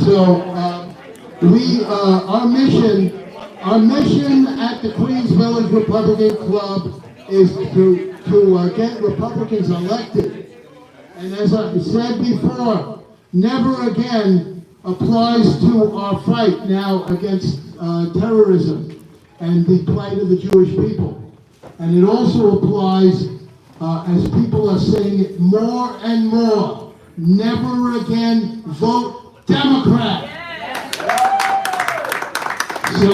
So our mission at the Queens Village Republican Club is to get Republicans elected. And as I said before, never again applies to our fight now against terrorism and the plight of the Jewish people. And it also applies, as people are saying it more and more, never again vote Democrat. So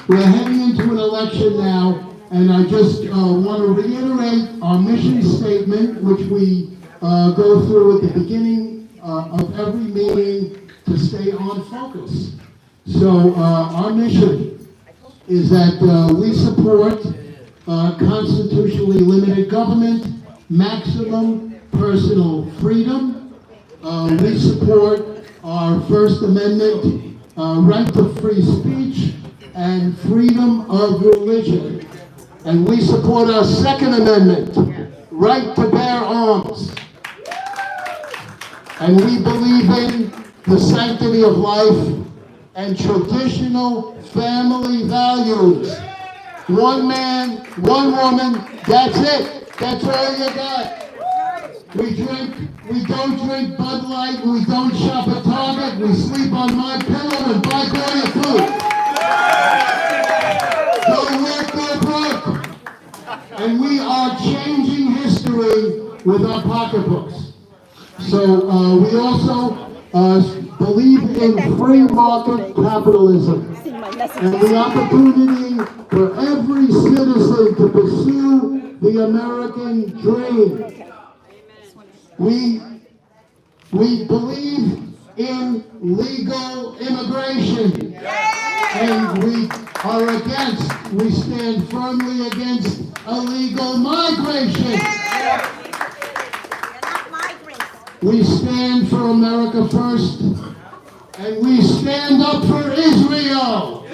we're heading into an election now, and I just want to reiterate our mission statement, which we go through at the beginning of every meeting to stay on focus. So our mission is that we support constitutionally limited government, maximum personal freedom. We support our First Amendment, right to free speech, and freedom of religion. And we support our Second Amendment, right to bear arms. And we believe in the sanctity of life and traditional family values. One man, one woman, that's it. That's all you got. We don't drink Bud Light, we don't shop at Target, we sleep on my pillow and buy Goya food. Go work, go broke. And we are changing history with our pocketbooks. So we also believe in free market capitalism and the opportunity for every citizen to pursue the American dream. We believe in legal immigration, and we stand firmly against illegal migration. We stand for America first, and we stand up for Israel.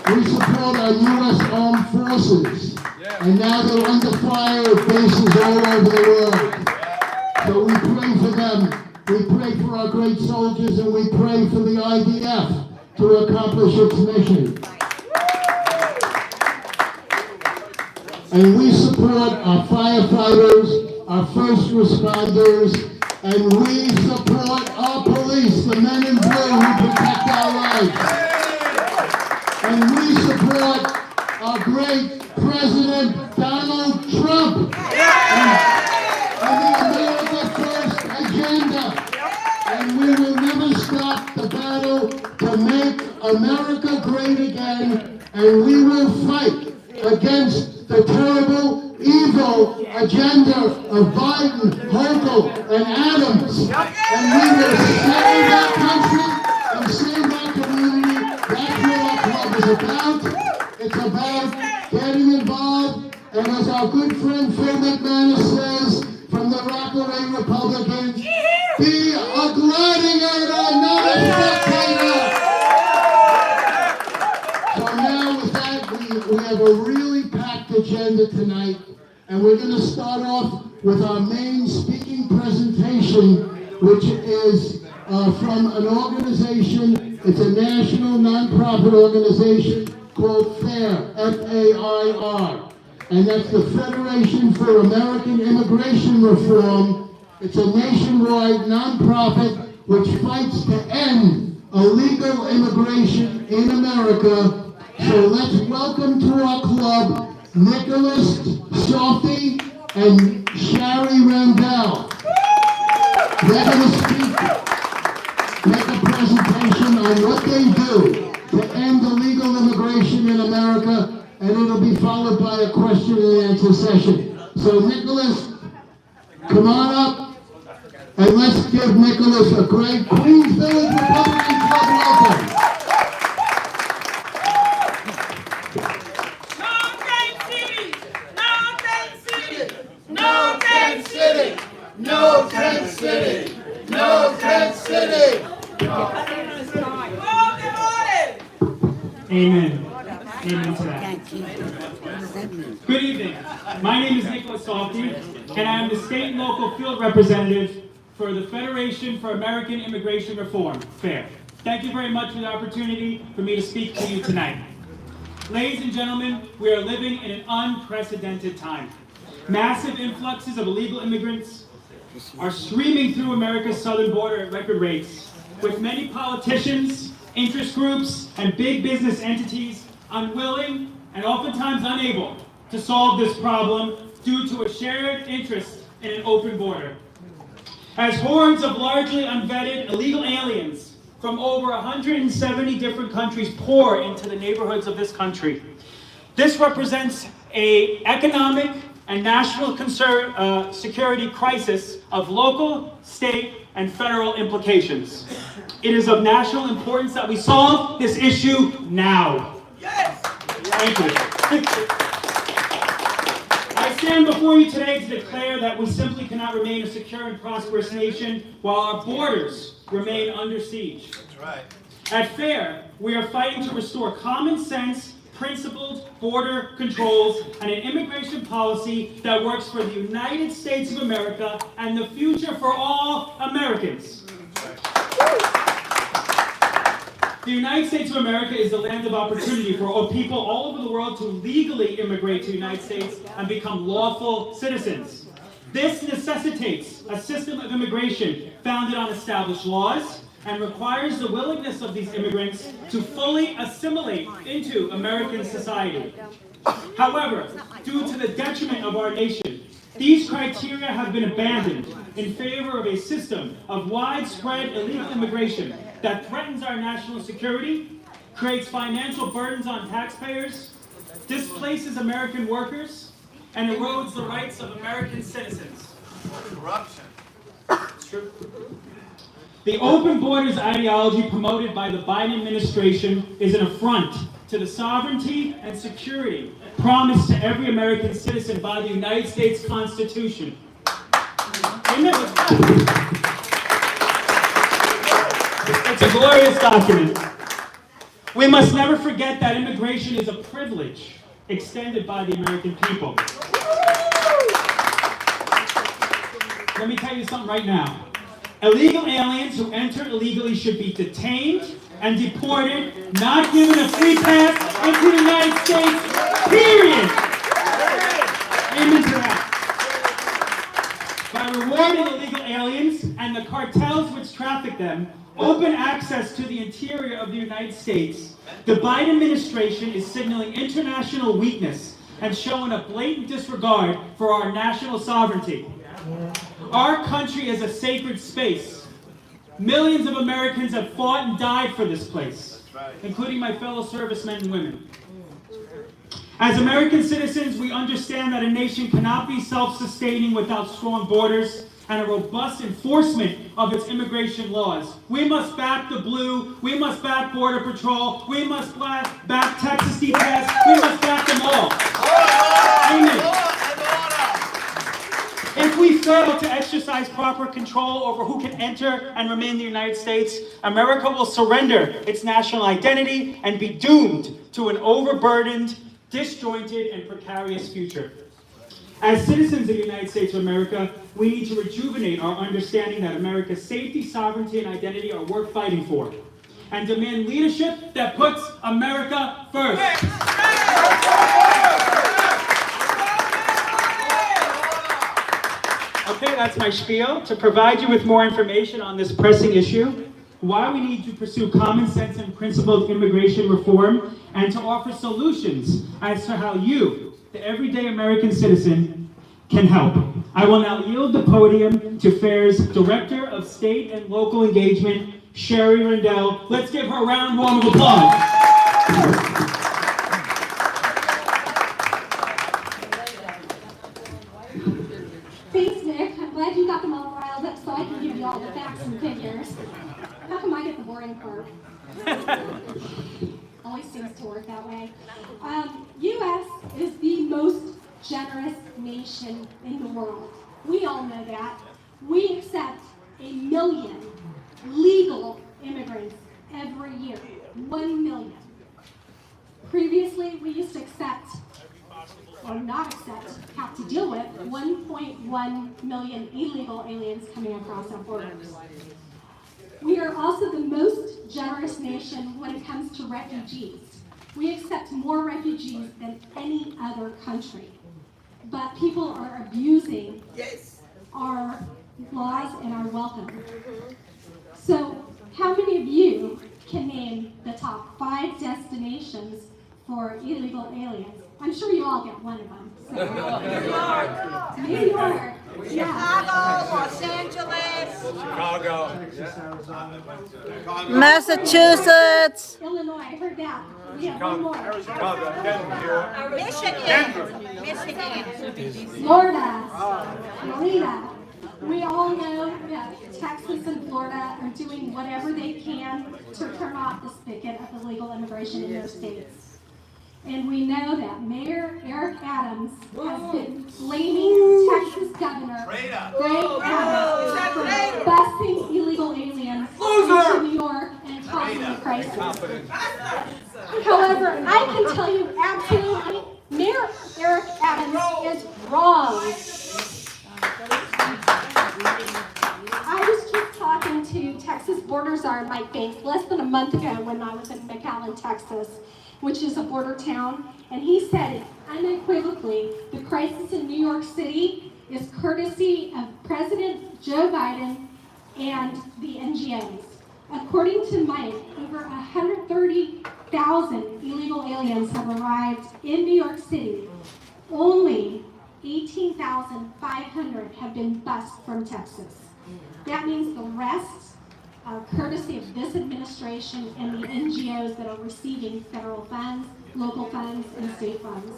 We support our U.S. Armed Forces, and now they're under fire at bases all over the world. So we pray for them. We pray for our great soldiers, and we pray for the IDF to accomplish its mission. And we support our firefighters, our first responders, and we support our police, the men in blue who protect our lives. And we support our great President Donald Trump and the America First agenda. And we will never stop the battle to make America great again, and we will fight against the terrible, evil agenda of Biden, Hochul, and Adams. And we will save our country and save our community. That's what our club is about. It's about getting involved. And as our good friend Phil McManus says from the Rockaway Republicans, be a gladiator, not a spectator. So now with that, we have a really packed agenda tonight, and we're going to start off with our main speaking presentation, which is from an organization. It's a national nonprofit organization called FAIR, F-A-I-R, and that's the Federation for American Immigration Reform. It's a nationwide nonprofit which fights to end illegal immigration in America. So let's welcome to our club Nicholas, Sophie, and Shari Randall. They're going to make a presentation on what they do to end illegal immigration in America, and it'll be followed by a question and answer session. So Nicholas, come on up, and let's give Nicholas a great Queens Village Republican Club welcome. No Tent City! No Tent City! Amen. Amen to that. Good evening. My name is Nicholas Salty, and I am the state and local field representative for the Federation for American Immigration Reform, FAIR. Thank you very much for the opportunity for me to speak to you tonight. Ladies and gentlemen, we are living in an unprecedented time. Massive influxes of illegal immigrants are streaming through America's southern border at record rates, with many politicians, interest groups, and big business entities unwilling and oftentimes unable to solve this problem due to a shared interest in an open border. As hordes of largely unvetted illegal aliens from over 170 different countries pour into the neighborhoods of this country, this represents an economic and national security crisis of local, state, and federal implications. It is of national importance that we solve this issue now. Yes! Thank you. I stand before you today to declare that we simply cannot remain a secure and prosperous nation while our borders remain under siege. That's right. At FAIR, we are fighting to restore common sense, principled border controls, and an immigration policy that works for the United States of America and the future for all Americans. The United States of America is the land of opportunity for all people all over the world to legally immigrate to the United States and become lawful citizens. This necessitates a system of immigration founded on established laws and requires the willingness of these immigrants to fully assimilate into American society. However, due to the detriment of our nation, these criteria have been abandoned in favor of a system of widespread illegal immigration that threatens our national security, creates financial burdens on taxpayers, displaces American workers, and erodes the rights of American citizens. Corruption. It's true. The open borders ideology promoted by the Biden administration is an affront to the sovereignty and security promised to every American citizen by the United States Constitution. Amen. It's a glorious document. We must never forget that immigration is a privilege extended by the American people. Let me tell you something right now. Illegal aliens who enter illegally should be detained and deported, not given a free pass into the United States, period. Amen to that. By rewarding illegal aliens and the cartels which traffic them open access to the interior of the United States, the Biden administration is signaling international weakness and showing a blatant disregard for our national sovereignty. Our country is a sacred space. Millions of Americans have fought and died for this place, including my fellow servicemen and women. As American citizens, we understand that a nation cannot be self-sustaining without strong borders and a robust enforcement of its immigration laws. We must back the blue, we must back Border Patrol, we must back Texas DPS, we must back them all. Amen. If we fail to exercise proper control over who can enter and remain in the United States, America will surrender its national identity and be doomed to an overburdened, disjointed, and precarious future. As citizens of the United States of America, we need to rejuvenate our understanding that America's safety, sovereignty, and identity are worth fighting for, and demand leadership that puts America first. Okay, that's my spiel. To provide you with more information on this pressing issue, why we need to pursue common sense and principled immigration reform, and to offer solutions as to how you, the everyday American citizen, can help. I will now yield the podium to FAIR's Director of State and Local Engagement, Sherry Rendell. Let's give her a round warm of applause. Thanks, Nick. I'm glad you got them all riled up so I can give you all the facts and figures. How come I get the boring part? Always seems to work that way. U.S. is the most generous nation in the world. We all know that. We accept 1 million legal immigrants every year. 1 million. Previously, we used to accept or not accept, have to deal with 1.1 million illegal aliens coming across our borders. We are also the most generous nation when it comes to refugees. We accept more refugees than any other country. But people are abusing our laws and our welcome. So, how many of you can name the top 5 destinations for illegal aliens? I'm sure you all get one of them. So. New York. Yeah. Chicago, Los Angeles, Chicago. Massachusetts. Illinois, I heard that. We have one more. Michigan, Florida. We all know that Texas and Florida are doing whatever they can to turn off the spigot of illegal immigration in their states. And we know that Mayor Eric Adams has been blaming Texas Governor Greg Abbott for busing illegal aliens into New York and causing a crisis. However, I can tell you absolutely, Mayor Eric Adams is wrong. I was just talking to Texas border czar Mike Banks less than a month ago when I was in McAllen, Texas, which is a border town, and he said it unequivocally, the crisis in New York City is courtesy of President Joe Biden and the NGOs. According to Mike, over 130,000 illegal aliens have arrived in New York City. Only 18,500 have been bused from Texas. That means the rest are courtesy of this administration and the NGOs that are receiving federal funds, local funds, and state funds.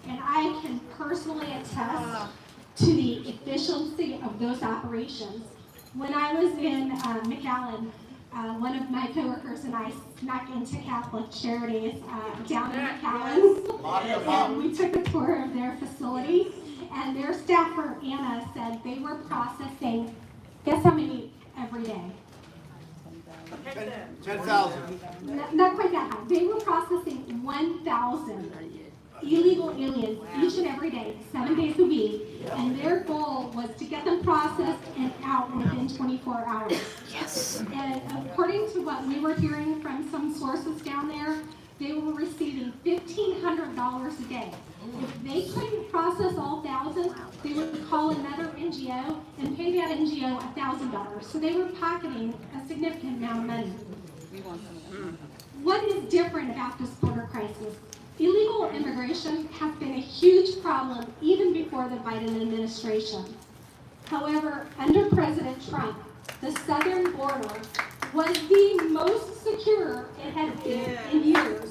And I can personally attest to the efficiency of those operations. When I was in McAllen, one of my coworkers and I snuck into Catholic Charities down in McAllen, and we took a tour of their facility, and their staffer, Anna, said they were processing, guess how many every day? 10,000. Not quite that high. They were processing 1,000 illegal aliens each and every day, 7 days a week, and their goal was to get them processed and out within 24 hours. Yes. And according to what we were hearing from some sources down there, they were receiving $1,500 a day. If they couldn't process all 1,000, they would call another NGO and pay that NGO $1,000. So they were pocketing a significant amount of money. What is different about this border crisis? Illegal immigration has been a huge problem even before the Biden administration. However, under President Trump, the southern border was the most secure it has been in years.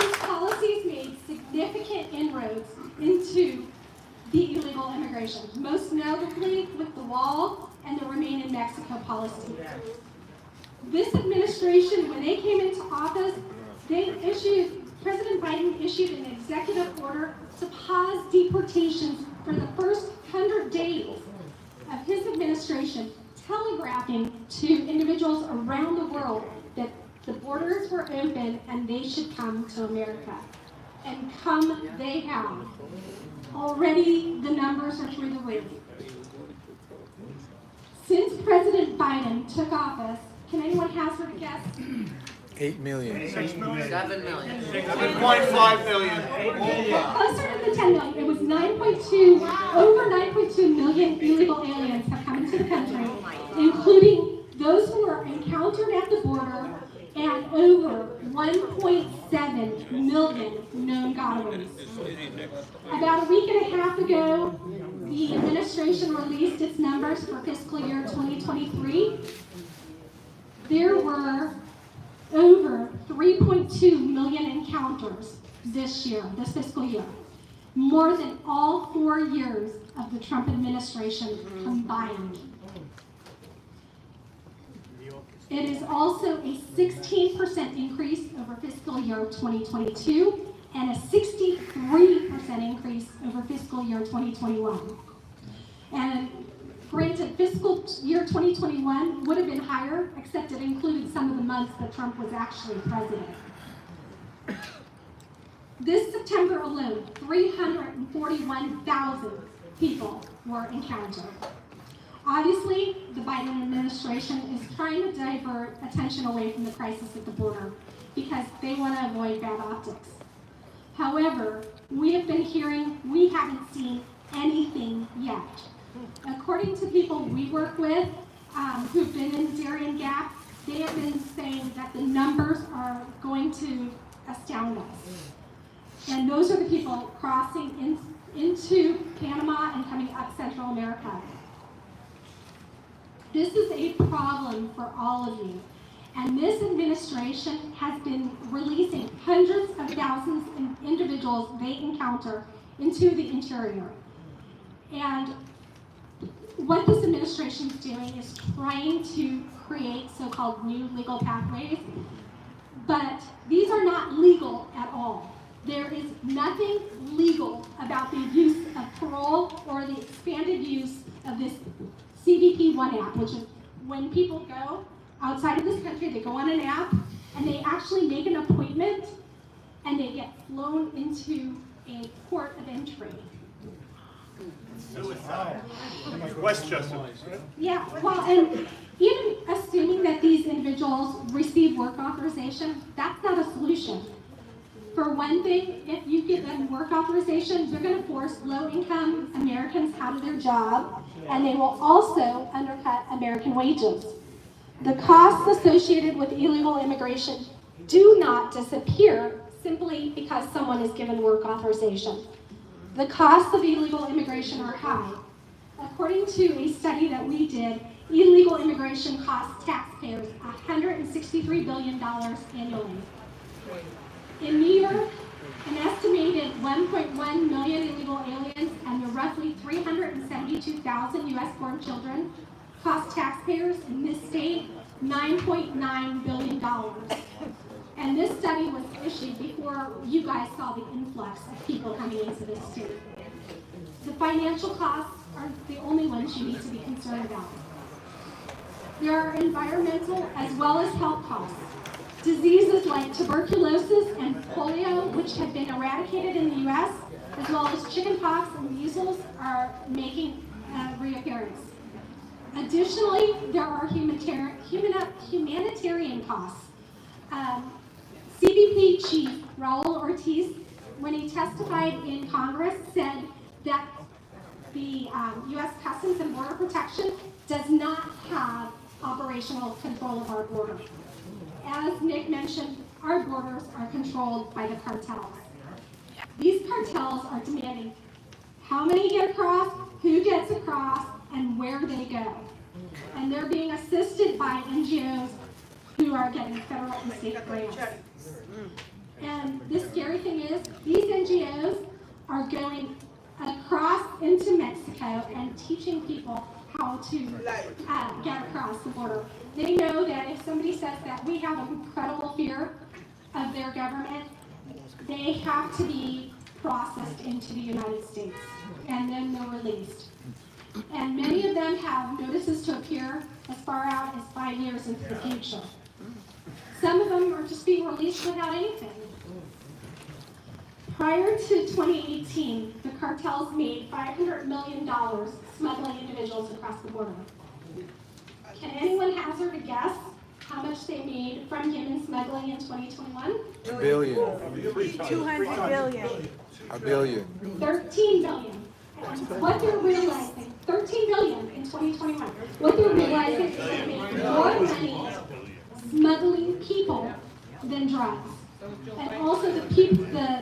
His policies made significant inroads into the illegal immigration, most notably with the wall and the Remain in Mexico policy. This administration, when they came into office, President Biden issued an executive order to pause deportations for the first 100 days of his administration, telegraphing to individuals around the world that the borders were open and they should come to America. And come they have. Already the numbers are through the roof. Since President Biden took office, can anyone hazard a guess? 8 million. 7 million. 7.5 million. Closer to the 10 million. It was 9.2, over 9.2 million illegal aliens have come into the country, including those who were encountered at the border and over 1.7 million known gotaways. About a week and a half ago, the administration released its numbers for fiscal year 2023. There were over 3.2 million encounters this fiscal year, more than all 4 years of the Trump administration combined. It is also a 16% increase over fiscal year 2022 and a 63% increase over fiscal year 2021. And Granted, fiscal year 2021 would have been higher, except it included some of the months that Trump was actually president. This September alone, 341,000 people were encountered. Obviously, the Biden administration is trying to divert attention away from the crisis at the border because they want to avoid bad optics. However, we have been hearing we haven't seen anything yet. According to people we work with who've been in Darien Gap, they have been saying that the numbers are going to astound us. And those are the people crossing into Panama and coming up Central America. This is a problem for all of you. And this administration has been releasing hundreds of thousands of individuals they encounter into the interior. And what this administration is doing is trying to create so-called new legal pathways, but these are not legal at all. There is nothing legal about the use of parole or the expanded use of this CBP-1 app, which is when people go outside of this country, they go on an app, and they actually make an appointment, and they get flown into a port of entry. Suicide. Westchester. Yeah, well, and even assuming that these individuals receive work authorization, that's not a solution. For one thing, if you give them work authorization, they're going to force low-income Americans out of their job, and they will also undercut American wages. The costs associated with illegal immigration do not disappear simply because someone is given work authorization. The costs of illegal immigration are high. According to a study that we did, illegal immigration costs taxpayers $163 billion annually. In New York, an estimated 1.1 million illegal aliens and the roughly 372,000 U.S.-born children cost taxpayers in this state $9.9 billion. And this study was issued before you guys saw the influx of people coming into this state. The financial costs are the only ones you need to be concerned about. There are environmental as well as health costs. Diseases like tuberculosis and polio, which have been eradicated in the U.S., as well as chickenpox and measles, are making reappearance. Additionally, there are humanitarian costs. CBP Chief Raul Ortiz, when he testified in Congress, said that the U.S. Customs and Border Protection does not have operational control of our border. As Nick mentioned, our borders are controlled by the cartels. These cartels are demanding how many get across, who gets across, and where they go. And they're being assisted by NGOs who are getting federal and state grants. And the scary thing is, these NGOs are going across into Mexico and teaching people how to get across the border. They know that if somebody says that we have an incredible fear of their government, they have to be processed into the United States, and then they're released. And many of them have notices to appear as far out as 5 years into the future. Some of them are just being released without anything. Prior to 2018, the cartels made $500 million smuggling individuals across the border. Can anyone hazard a guess how much they made from human smuggling in 2021? $1 billion. 200 billion. $1 billion. 13 billion. And what they're realizing, 13 billion in 2021. What they're realizing is they're making more money smuggling people than drugs. And also the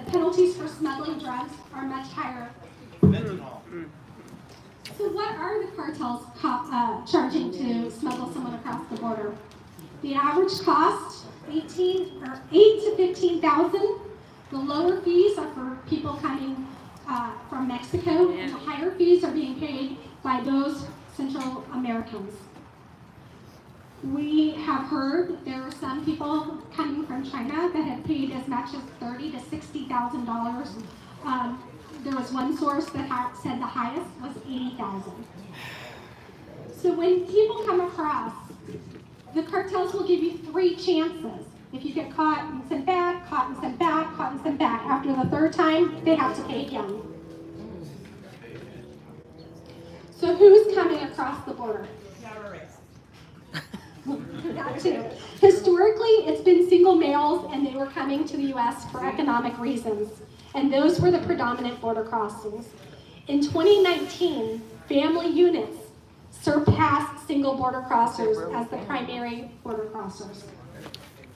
penalties for smuggling drugs are much higher. So what are the cartels charging to smuggle someone across the border? The average cost, 8 to 15,000. The lower fees are for people coming from Mexico, and the higher fees are being paid by those Central Americans. We have heard there are some people coming from China that have paid as much as $30,000 to $60,000. There was one source that said the highest was $80,000. So when people come across, the cartels will give you 3 chances. If you get caught and sent back, caught and sent back, caught and sent back. After the 3rd time, they have to pay again. So who's coming across the border? That too. Historically, it's been single males, and they were coming to the U.S. for economic reasons. And those were the predominant border crossings. In 2019, family units surpassed single border crossers as the primary border crossers.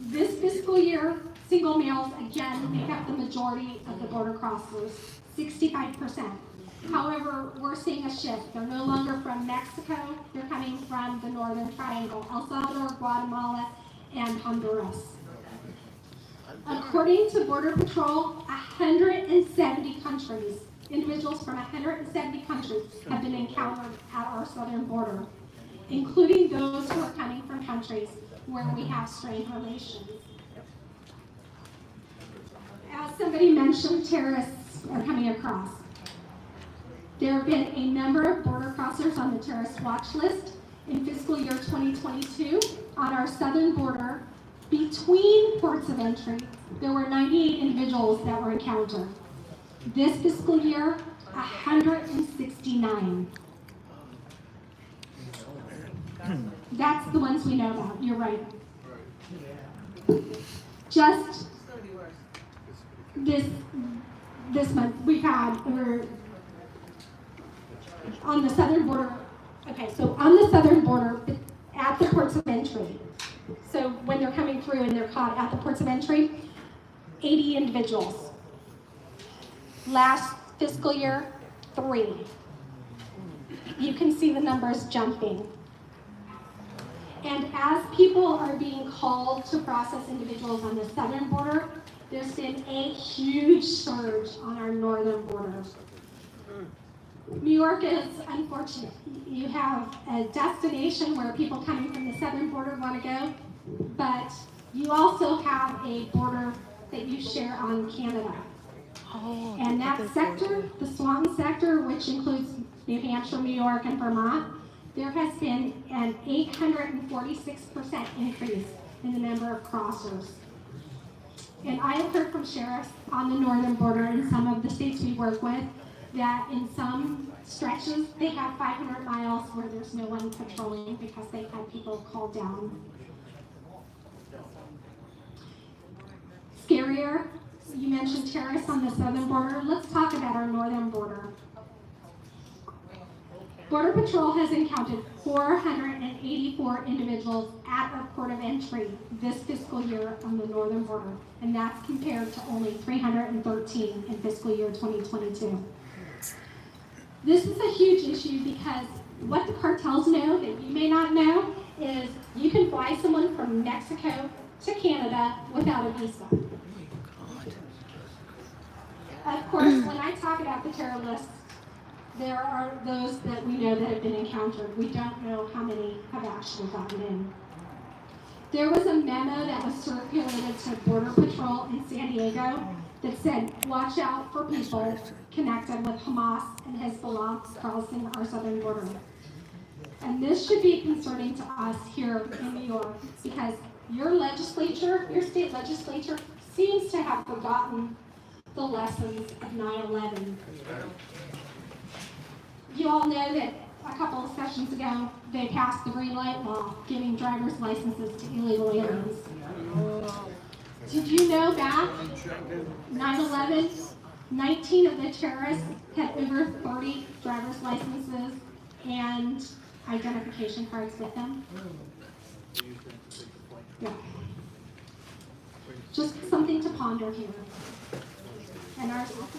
This fiscal year, single males again make up the majority of the border crossers, 65%. However, we're seeing a shift. They're no longer from Mexico, they're coming from the Northern Triangle, El Salvador, Guatemala, and Honduras. According to Border Patrol, 170 countries, individuals from 170 countries have been encountered at our southern border, including those who are coming from countries where we have strained relations. As somebody mentioned, terrorists are coming across. There have been a number of border crossers on the terrorist watch list in fiscal year 2022. On our southern border, between ports of entry, there were 98 individuals that were encountered. This fiscal year, 169. That's the ones we know about, you're right. Just this month, we're on the southern border. Okay, so on the southern border, at the ports of entry, so when they're coming through and they're caught at the ports of entry, 80 individuals. Last fiscal year, 3. You can see the numbers jumping. And as people are being called to process individuals on the southern border, there's been a huge surge on our northern border. New York is unfortunate. You have a destination where people coming from the southern border want to go, but you also have a border that you share on Canada. And that sector, the Swan sector, which includes New Hampshire, New York, and Vermont, there has been an 846% increase in the number of crossers. And I have heard from sheriffs on the northern border in some of the states we work with that in some stretches they have 500 miles where there's no one patrolling because they've had people called down. Scarier, you mentioned terrorists on the southern border. Let's talk about our northern border. Border Patrol has encountered 484 individuals at our port of entry this fiscal year on the northern border, and that's compared to only 313 in fiscal year 2022. This is a huge issue because what the cartels know that you may not know is you can fly someone from Mexico to Canada without a visa. Of course, when I talk about the terror lists, there are those that we know that have been encountered. We don't know how many have actually gotten in. There was a memo that was circulated to Border Patrol in San Diego that said, watch out for people connected with Hamas and Hezbollah crossing our southern border. And this should be concerning to us here in New York because your legislature, your state legislature, seems to have forgotten the lessons of 9/11. You all know that a couple of sessions ago, they passed the green light law, giving driver's licenses to illegal aliens. Did you know back 9/11, 19 of the terrorists had over 30 driver's licenses and identification cards with them? Yeah. Just something to ponder here.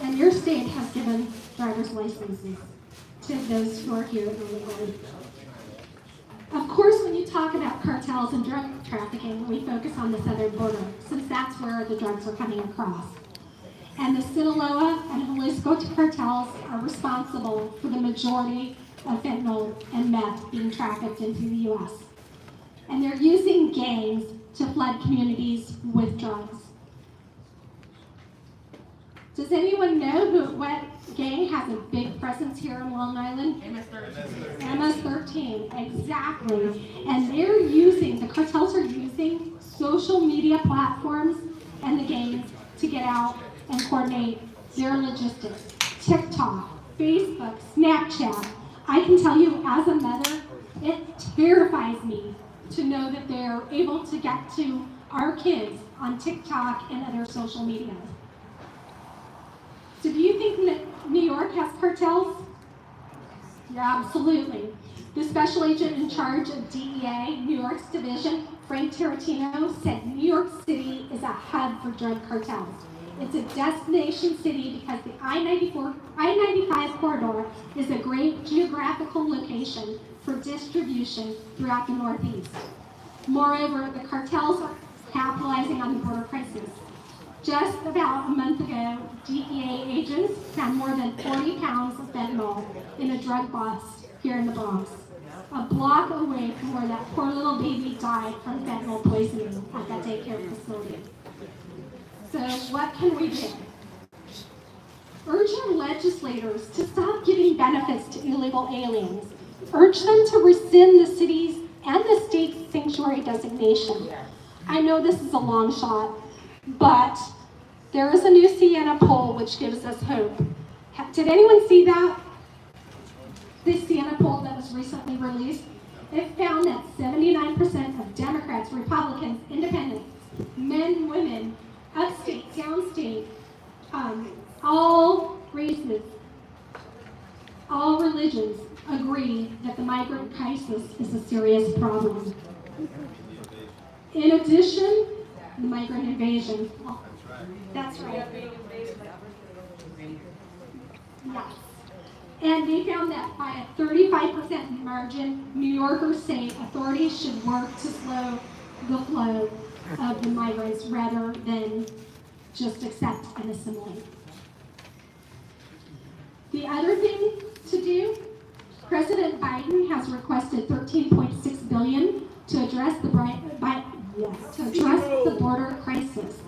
And your state has given driver's licenses to those who are here illegally. Of course, when you talk about cartels and drug trafficking, we focus on the southern border, since that's where the drugs are coming across. And the Sinaloa and Jalisco cartels are responsible for the majority of fentanyl and meth being trafficked into the U.S. And they're using gangs to flood communities with drugs. Does anyone know what gang has a big presence here in Long Island? MS-13, exactly. And they're using, the cartels are using social media platforms and the gangs to get out and coordinate their logistics. TikTok, Facebook, Snapchat. I can tell you as a mother, it terrifies me to know that they're able to get to our kids on TikTok and other social media. So do you think that New York has cartels? Yeah, absolutely. The special agent in charge of DEA, New York's division, Frank Tarantino, said New York City is a hub for drug cartels. It's a destination city because the I-95 corridor is a great geographical location for distribution throughout the Northeast. Moreover, the cartels are capitalizing on the border crisis. Just about a month ago, DEA agents found more than 40 pounds of fentanyl in a drug bust here in the Bronx, a block away from where that poor little baby died from fentanyl poisoning at that daycare facility. So what can we do? Urge our legislators to stop giving benefits to illegal aliens. Urge them to rescind the city's and the state's sanctuary designation. I know this is a long shot, but there is a new Siena poll which gives us hope. Did anyone see that? This Siena poll that was recently released, it found that 79% of Democrats, Republicans, Independents, men, women, upstate, downstate, all races, all religions agree that the migrant crisis is a serious problem. In addition, the migrant invasion. Oh, that's right. Yes. And they found that by a 35% margin, New Yorkers say authorities should work to slow the flow of the migrants rather than just accept and assimilate. The other thing to do, President Biden has requested $13.6 billion to address the border crisis.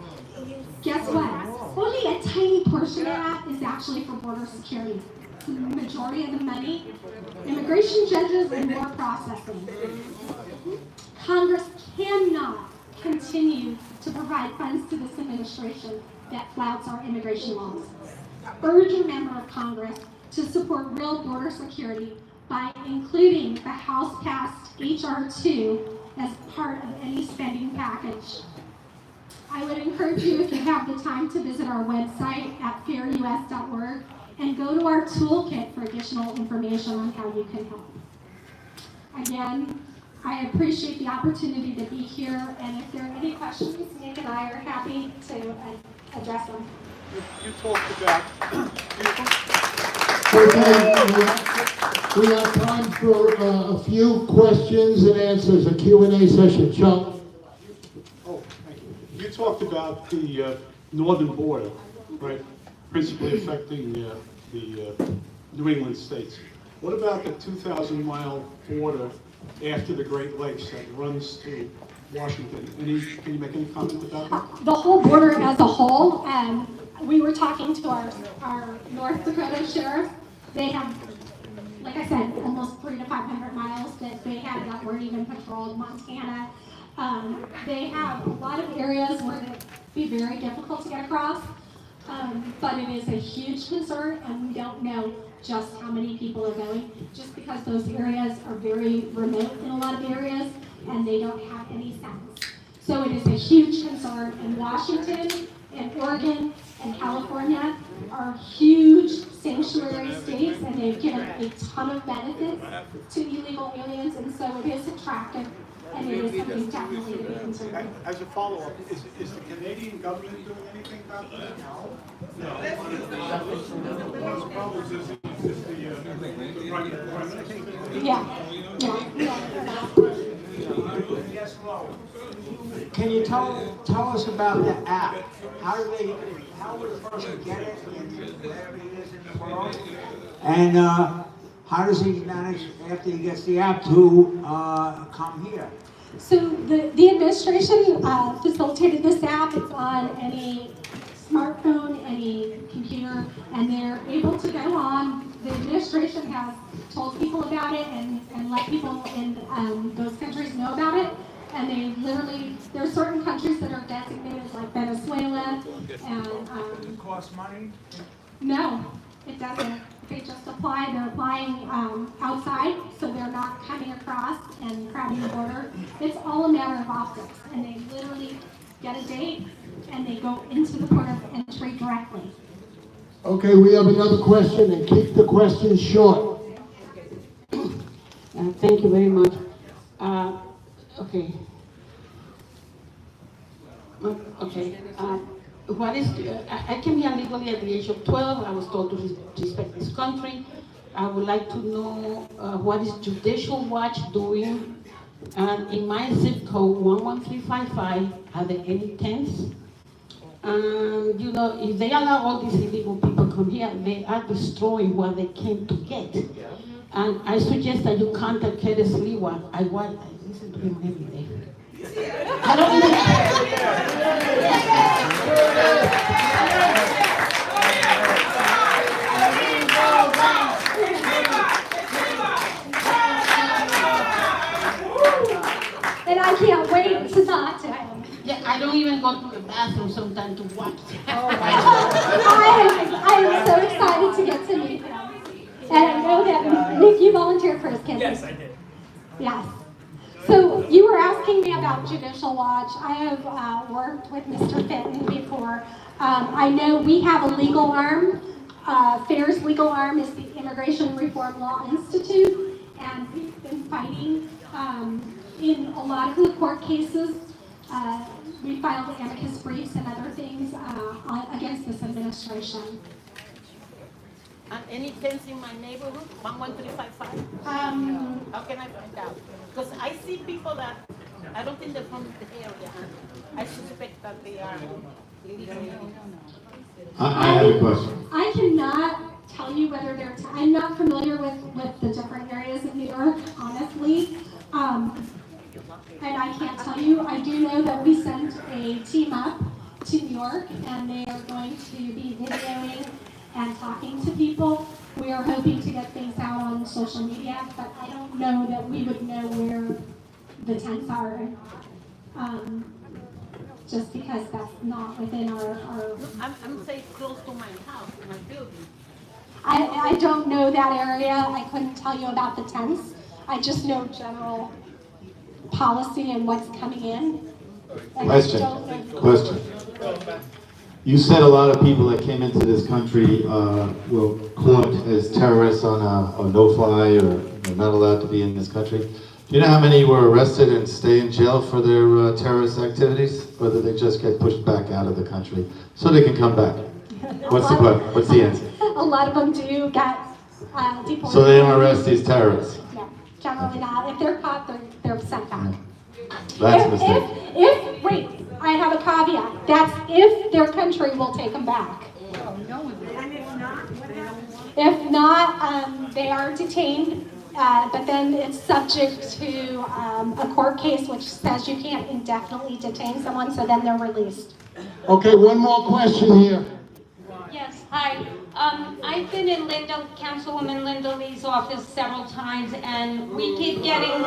Guess what? Only a tiny portion of that is actually for border security. The majority of the money, immigration judges and more processing. Congress cannot continue to provide funds to this administration that flouts our immigration laws. Urge a member of Congress to support real border security by including the House-passed H.R. 2 as part of any spending package. I would encourage you, if you have the time, to visit our website at fairus.org and go to our toolkit for additional information on how you can help. Again, I appreciate the opportunity to be here, and if there are any questions, Nick and I are happy to address them. You talked about, We have time for a few questions and answers, a Q&A session. Chuck? thank you. You talked about the northern border, right, principally affecting the New England states. What about the 2,000-mile border after the Great Lakes that runs to Washington? Can you make any comment about that? The whole border as a whole, we were talking to our North Dakota sheriff. They have, like I said, almost 300 to 500 miles that they have that weren't even patrolled. Montana, they have a lot of areas where it'd be very difficult to get across, but it is a huge concern, and we don't know just how many people are going, just because those areas are very remote in a lot of areas, and they don't have any sense. So it is a huge concern, and Washington and Oregon and California are huge sanctuary states, and they've given a ton of benefits to illegal aliens, and so it is attractive, and it is something definitely to be concerned with. As a follow-up, is the Canadian government doing anything about that? No. One of the problems is the Prime Minister. Yeah. Can you tell us about the app? How would a person get it wherever he is in the world? And how does he manage, after he gets the app, to come here? So the administration facilitated this app. It's on any smartphone, any computer, and they're able to go on. The has told people about it and let people in those countries know about it. And they literally, there are certain countries that are designated like Venezuela and Cost money? no, it doesn't. They just apply. They're applying outside, so they're not coming across and crowding the border. It's all a matter of optics, and they literally get a date and they go into the port of entry directly. Okay, we have another question, and keep the questions short. Thank you very much. Okay. Okay. What is? I came here legally at the age of 12. I was told to respect this country. I would like to know what is Judicial Watch doing? And in my zip code 11355, are there any tents? And you know, if they allow all these illegal people come here, they are destroying what they came to get. And I suggest that you contact Curtis Lewa. I listen to him every day. I don't even. And I can't wait to talk to him. Yeah, I don't even go to the bathroom sometimes to watch. I am so excited to get to meet him. And I know that, Nick, you volunteered for his campaign. Yes, I did. Yes. So you were asking me about Judicial Watch. I have worked with Mr. Fenton before. I know we have a legal arm. FAIR's legal arm is the Immigration Reform Law Institute, and we've been fighting in a lot of the court cases. We filed amicus briefs and other things against this administration. And any tents in my neighborhood, 11355? How can I find out? Because I see people that, I don't think they're from the area. I suspect that they are illegally. I have a question. I cannot tell you whether they're, I'm not familiar with the different areas of New York, honestly. And I can't tell you. I do know that we sent a team up to New York, and they are going to be videoing and talking to people. We are hoping to get things out on social media, but I don't know that we would know where the tents are. Just because that's not within our I'm saying close to my house, my building. I don't know that area. I couldn't tell you about the tents. I just know general policy and what's coming in. And Question. You said a lot of people that came into this country were caught as terrorists on a no-fly or they're not allowed to be in this country. Do you know how many were arrested and stay in jail for their terrorist activities? Or did they just get pushed back out of the country so they can come back? What's the answer? A lot of them do get deported. So they don't arrest these terrorists? No, generally not. If they're caught, they're sent back. That's a mistake. If wait, I have a caveat. That's if their country will take them back. If not, they are detained, but then it's subject to a court case which says you can't indefinitely detain someone, so then they're released. Okay, one more question here. Yes, hi. I've been in Councilwoman Linda Lee's office several times, and we keep getting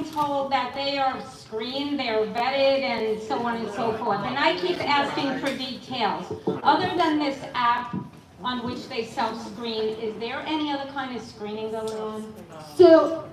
told that they are screened, they're vetted, and so on and so forth. And I keep asking for details. Other than this app on which they self-screen, is there any other kind of screening going on? So,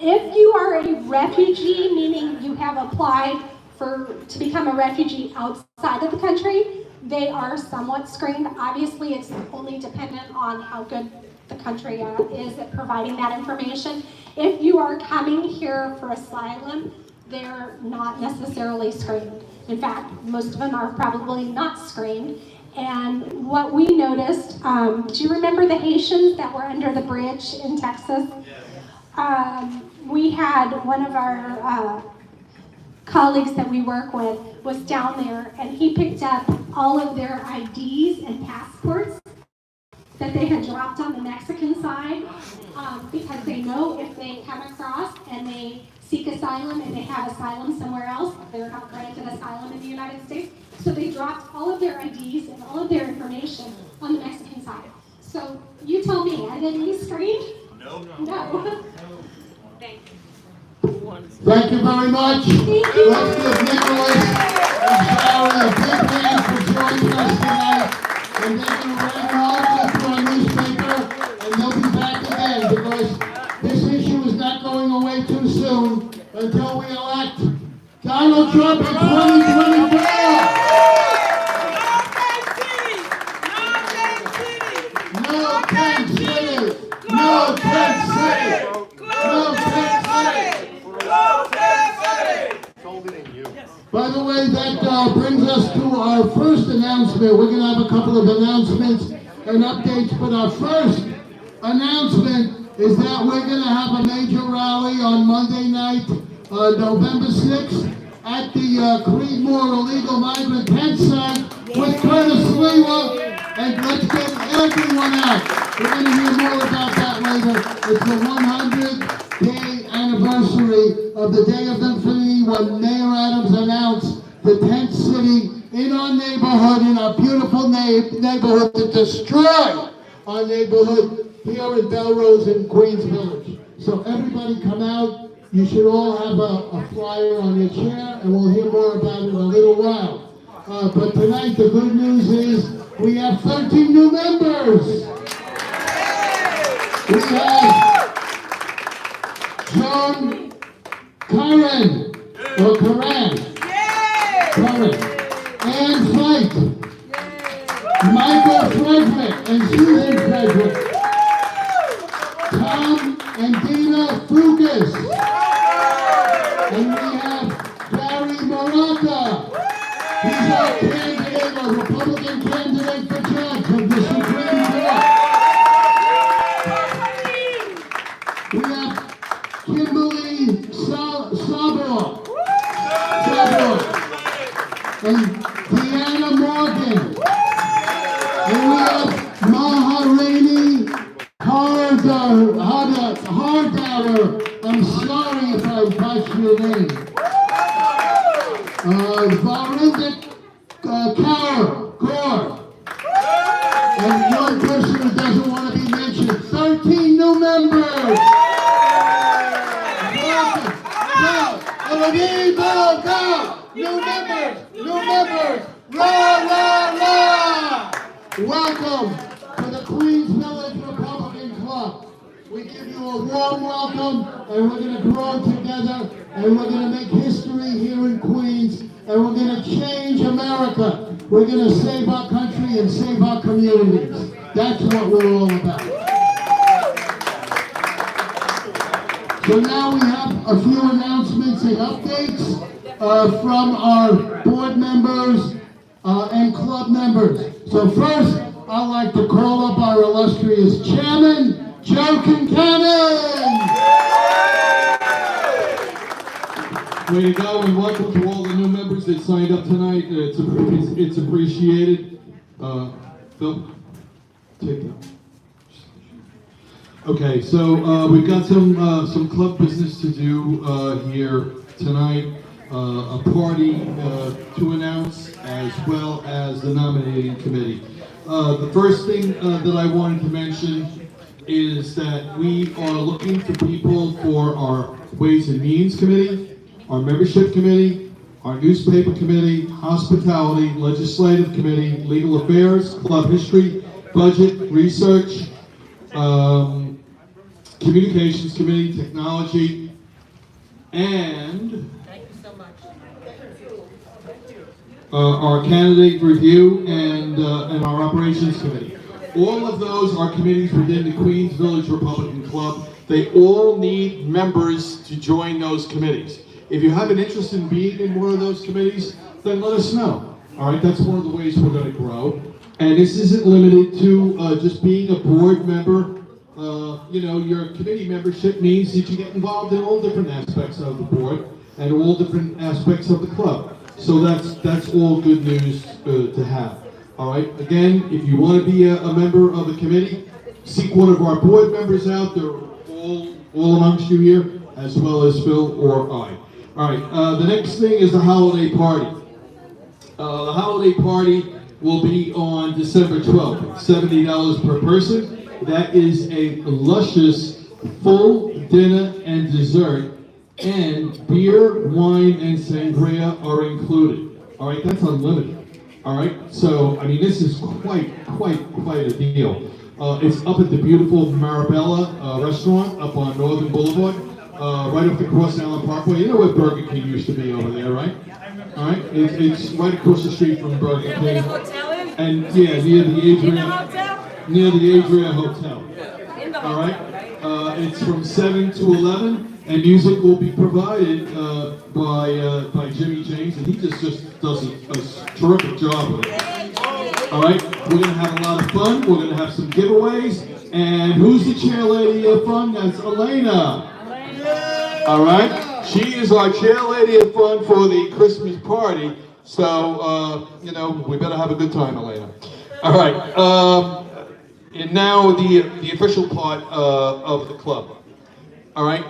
if you are a refugee, meaning you have applied to become a refugee outside of the country, they are somewhat screened. Obviously, it's only dependent on how good the country is at providing that information. If you are coming here for asylum, they're not necessarily screened. In fact, most of them are probably not screened. And what we noticed, do you remember the Haitians that were under the bridge in Texas? We had one of our colleagues that we work with was down there, and he picked up all of their IDs and passports that they had dropped on the Mexican side, because they know if they come across and they seek asylum and they have asylum somewhere else, they're not granted asylum in the United States. So they dropped all of their IDs and all of their information information on the Mexican side. So you tell me, are they being screened? No. No. Thank you. Thank you very much. Thank you. Let's give Nicholas and Barry a big hand for joining us tonight. And they're going to write an article for our newspaper, and they'll be back again because this issue is not going away too soon until we elect Donald Trump in 2024. No Tent City! No Tent City! No Tent City! By the way, that brings us to our first announcement. We're going to have a couple of announcements and updates, but our first announcement is that we're going to have a major rally on Monday night, November 6th, at the Creedmoor Illegal Migrant Tent Site with Curtis Lewa, and let's get everyone out. We're going to hear more about that later. It's the 100-day anniversary of the Day of Infinity when Mayor Adams announced the tent city in our neighborhood, in our beautiful neighborhood, to destroy our neighborhood here in Belrose in Queens Village. So everybody come out. You should all have a flyer on your chair, and we'll hear more about it in a little while. But tonight, the good news is we have 13 new members. We have John Curran, or Curran, Ann Fight, Michael Frederick and Susan Frederick, Tom and Dina Fugas, and we have Gary Morata. He's our candidate, a Republican candidate for judge of the Supreme Court. We have Kimberly Sabor, and Deanna Morgan, and we have Maharani Hardauer. I'm sorry if I botched your name. Varinda Kaur, and one person who doesn't want to be mentioned. 13 new members. New members. Welcome to the Queens Village Republican Club. We give you a warm welcome, and we're going to grow together, and we're going to make history here in Queens, and we're going to change America. We're going to save our country and save our communities. That's what we're all about. So now we have a few announcements and updates from our board members and club members. So first, I'd like to call up our illustrious chairman, Joe Kincannon. Way to go, and welcome to all the new members that signed up tonight. It's appreciated. Phil, take that. Okay, so we've got some club business to do here tonight. A party to announce, as well as the nominating committee. The first thing that I wanted to mention is that we are looking for people for our Ways and Means Committee, our Membership Committee, our Newspaper Committee, Hospitality, Legislative Committee, Legal Affairs, Club History, Budget, Research, Communications Committee, Technology, and our Candidate Review and our Operations Committee. All of those are committees within the Queens Village Republican Club. They all need members to join those committees. If you have an interest in being in one of those committees, then let us know. All right, that's one of the ways we're going to grow. And this isn't limited to just being a board member. You know, your committee membership means that you get involved in all different aspects of the board and all different aspects of the club. So that's all good news to have. All right. Again, if you want to be a member of a committee, seek one of our board members out. They're all amongst you here, as well as Phil or I. All right. The next thing is the holiday party. The holiday party will be on December 12th, $70 per person. That is a luscious full dinner and dessert, and beer, wine, and sangria are included. All right, that's unlimited. All right, so I mean, this is quite a deal. It's up at the beautiful Marabella restaurant up on Northern Boulevard, right off the Cross Island Parkway. You know where Burger King used to be over there, right? All right, it's right across the street from Burger King. And yeah, near the Adria Hotel. All right, it's from 7 to 11, and music will be provided by Jimmy James, and he just does a terrific job with it. All right, we're gonna have a lot of fun. We're gonna have some giveaways, and who's the chair lady of fun? That's Celina. All right, she is our chair lady of fun for the Christmas party. So you know, we better have a good time, Celina. All right. And now the official part of the club. All right.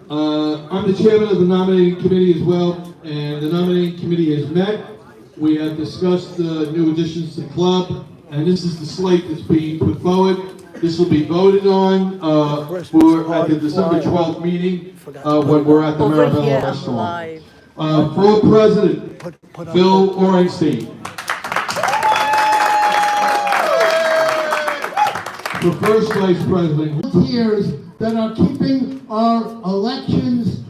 I'm the chairman of the nominating committee as well, and the nominating committee has met. We have discussed the new additions to the club, and this is the slate that's being put forward. This will be voted on we're at the December 12th meeting when we're at the Marabella restaurant. For president, Phil Orenstein. For first vice president, volunteers that are keeping our elections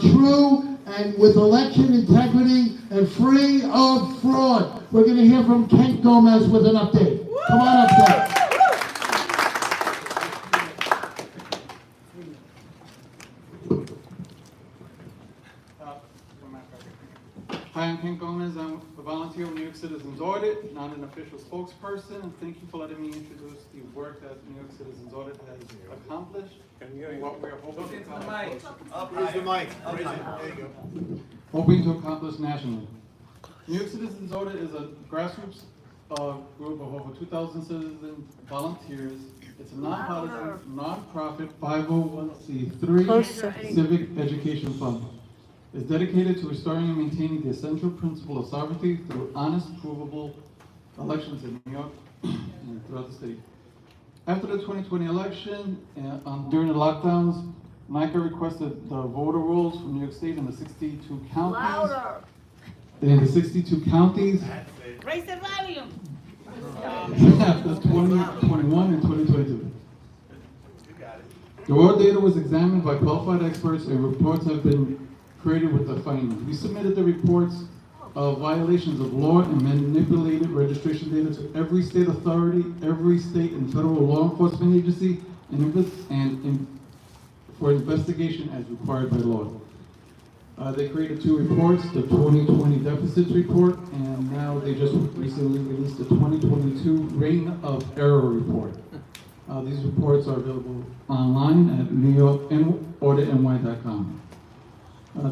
true and with election integrity and free of fraud. We're going to hear from Kent Gomez with an update. Come on up, Kent. Hi, I'm Kent Gomez. I'm a volunteer with New York Citizens Audit, not an official spokesperson. And thank you for letting me introduce the work that New York Citizens Audit has accomplished and what we're hoping to accomplish. Raise the mic. There you go. Hoping to accomplish nationally. New York Citizens Audit is a grassroots group of over 2,000 citizen volunteers. It's a nonpartisan, nonprofit 501c3 civic education fund. Is dedicated to restoring and maintaining the essential principle of sovereignty through honest, provable elections in New York and throughout the state. After the 2020 election, during the lockdowns, NICA requested the voter rolls from New York State in the 62 counties. Louder. In the 62 counties. Raise the volume. After 2021 and 2022. The raw data was examined by qualified experts, and reports have been created with the findings. We submitted the reports of violations of law and manipulated registration data to every state authority, every state and federal law enforcement agency, and for investigation as required by law. They created 2 reports, the 2020 deficits report, and now they just recently released the 2022 reign of error report. These reports are available online at NewYorkAuditNY.com.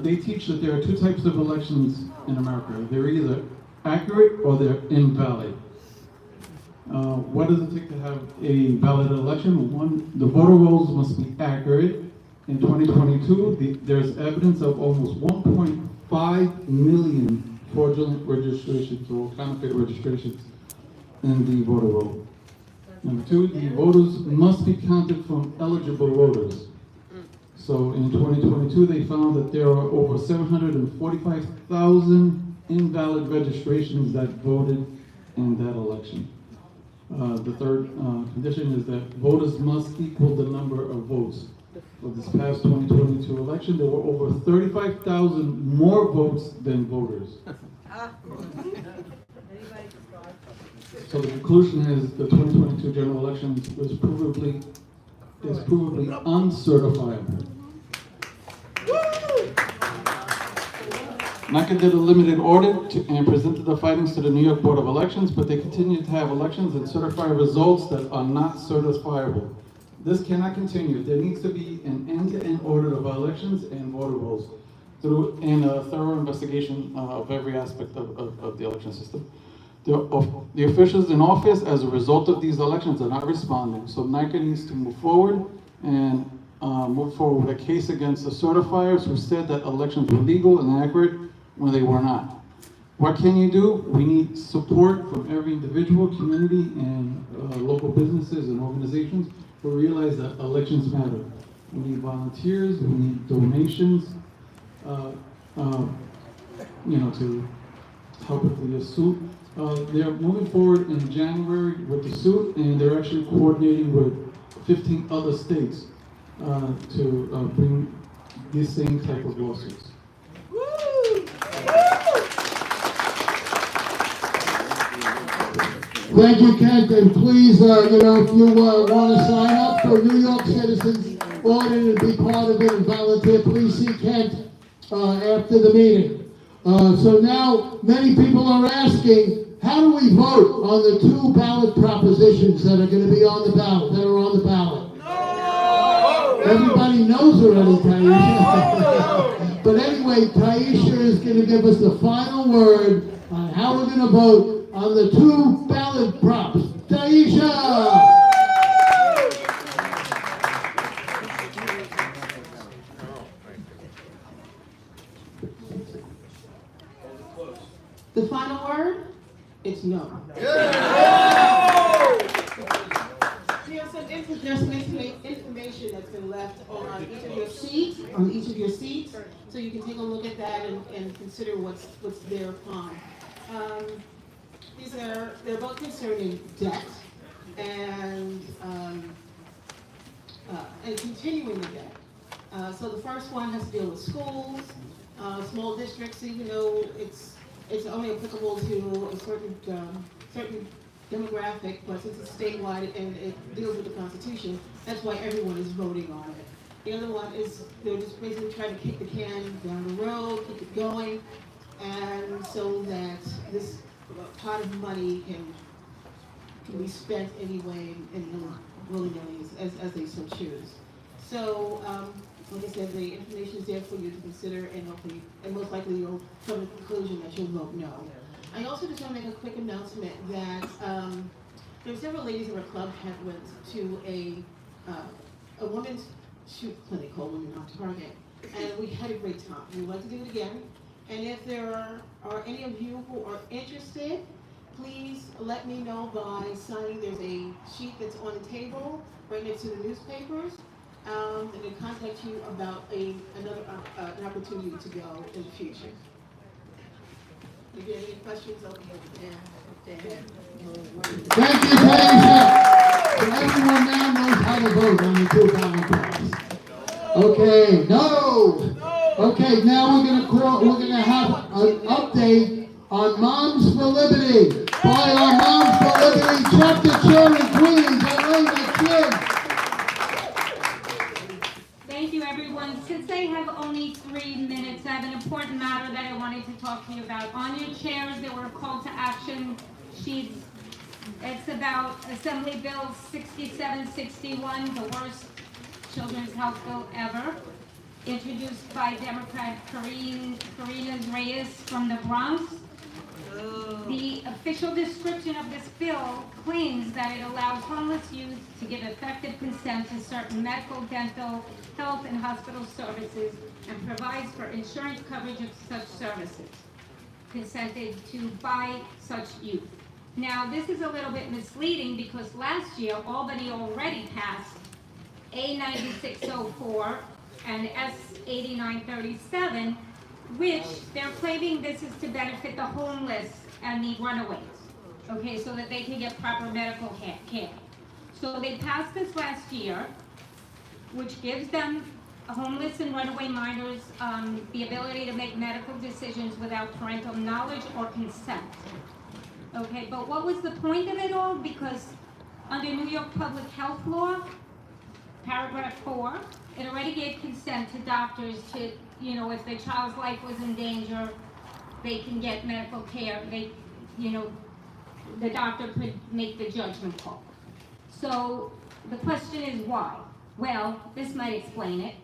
They teach that there are 2 types of elections in America. They're either accurate or they're invalid. What does it take to have a valid election? One, the voter rolls must be accurate. In 2022, there's evidence of almost 1.5 million fraudulent registrations or counterfeit registrations in the voter roll. Number 2, the voters must be counted from eligible voters. So in 2022, they found that there are over 745,000 invalid registrations that voted in that election. The third condition is that voters must equal the number of votes. For this past 2022 election, there were over 35,000 more votes than voters. So the conclusion is the 2022 general election is provably uncertifiable. NICA did a limited audit and presented the findings to the New York Board of Elections, but they continue to have elections and certify results that are not certifiable. This cannot continue. There needs to be an end-to-end audit of elections and voter rolls and a thorough investigation of every aspect of the election system. The officials in office, as a result of these elections, are not responding. So NICA needs to move forward and move forward with a case against the certifiers who said that elections were legal and accurate when they were not. What can you do? We need support from every individual, community, and local businesses and organizations who realize that elections matter. We need volunteers, we need donations, to help with the suit. They're moving forward in January with the suit, and they're actually coordinating with 15 other states to bring these same type of lawsuits. Thank you, Kent, and please, if you want to sign up for New York Citizens Audit and be part of it and volunteer, please see Kent after the meeting. So now, many people are asking, how do we vote on the 2 ballot propositions that are going to be on the ballot, that are on the ballot? No! Everybody knows already, Taisha. But anyway, Taisha is going to give us the final word on how we're going to vote on the 2 ballot props. Taisha! The final word, it's no. There's some information that's been left on each of your seats, so you can take a look at that and consider what's thereupon. They're both concerning debt and continuing the debt. So the first one has to deal with schools, small districts, even though it's only applicable to a certain demographic, but since it's statewide and it deals with the Constitution, that's why everyone is voting on it. The other one is they're just basically trying to kick the can down the road, keep it going, and so that this pot of money can be spent anyway and willy-nilly as they so choose. So, like I said, the information is there for you to consider, and hopefully, and most likely you'll come to the conclusion that you'll vote no. I also just want to make a quick announcement that there were several ladies in our club had went to a women's shoot clinic called Women on Target, and we had a great time. We'd like to do it again. And if there are any of you who are interested, please let me know by signing. There's a sheet that's on the table right next to the newspapers. And they contact you about an opportunity to go in the future. If you have any questions, over here. Thank you, Taisha. So everyone now knows how to vote on the 2 ballot props. Okay, no. Okay, now we're gonna have an update on Moms for Liberty by our Moms for Liberty chapter chair in Queens, Elena Kidd. Thank you, everyone. Since I have only 3 minutes, I have an important matter that I wanted to talk to you about. On your chairs, there were call to action sheets. It's about Assembly Bill 6761, the worst children's health bill ever, introduced by Democrat Karina Reyes from the Bronx. The official description of this bill claims that it allows homeless youth to give effective consent to certain medical, dental, health, and hospital services and provides for insurance coverage of such services consented to by such youth. Now, this is a little bit misleading because last year Albany already passed A9604 and S8937, which they're claiming this is to benefit the homeless and the runaways, okay, so that they can get proper medical care. So they passed this last year, which gives them homeless and runaway minors the ability to make medical decisions without parental knowledge or consent. Okay, but what was the point of it all? Because under New York Public Health Law, paragraph 4, it already gave consent to doctors to, if their child's life was in danger, they can get medical care. The doctor could make the judgment call. So the question is why? Well, this might explain it.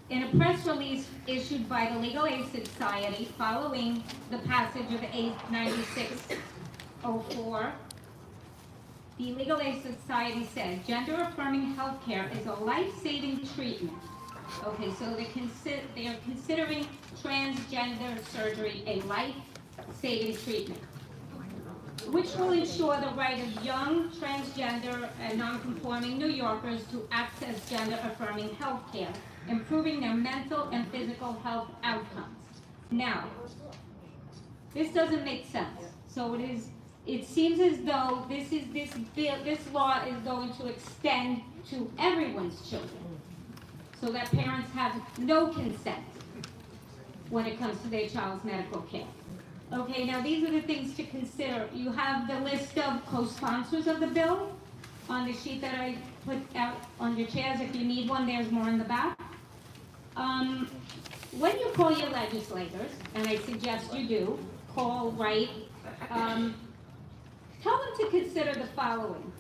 In a press release issued by the Legal Aid Society following the passage of A9604, the Legal Aid Society said, gender-affirming health care is a life-saving treatment. Okay, so they're considering transgender surgery a saving treatment, which will ensure the right of young, transgender, and non-conforming New Yorkers to access gender-affirming health care, improving their mental and physical health outcomes. Now, this doesn't make sense. So it seems as though this law is going to extend to everyone's children, so that parents have no consent when it comes to their child's medical care. Okay, now these are the things to consider. You have the list of co-sponsors of the bill on the sheet that I put out on your chairs. If you need one, there's more in the back. When you call your legislators, and I suggest you do, call, write, tell them to consider the following.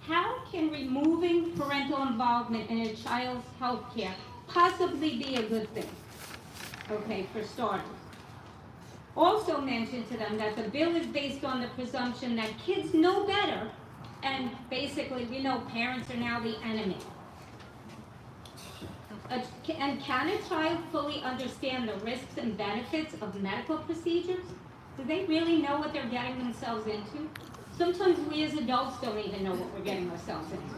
How can removing parental involvement in a child's health care possibly be a good thing? Okay, for starters. Also mention to them that the bill is based on the presumption that kids know better, and basically we know parents are now the enemy. And can a child fully understand the risks and benefits of medical procedures? Do they really know what they're getting themselves into? Sometimes we as adults don't even know what we're getting ourselves into.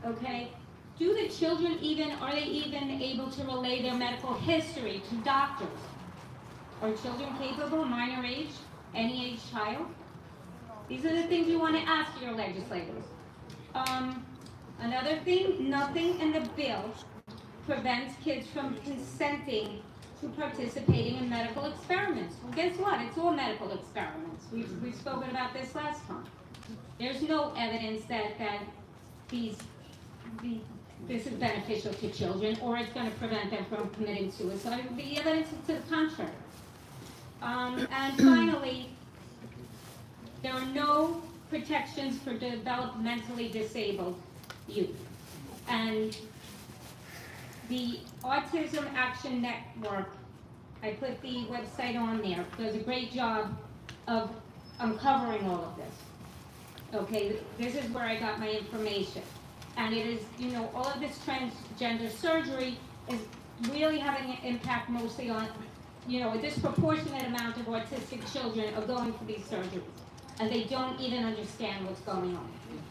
Okay? Do the children are they even able to relay their medical history to doctors? Are children capable, minor age, any age child? These are the things you want to ask your legislators. Another thing, nothing in the bill prevents kids from consenting to participating in medical experiments. Well, guess what? It's all medical experiments. We've spoken about this last time. There's no evidence that this is beneficial to children, or it's going to prevent them from committing suicide. The evidence is to the contrary. And finally, there are no protections for developmentally disabled youth. And the Autism Action Network, I put the website on there, does a great job of uncovering all of this. Okay, this is where I got my information. And it is, all of this transgender surgery is really having an impact mostly on, a disproportionate amount of autistic children are going for these surgeries. And they don't even understand what's going on.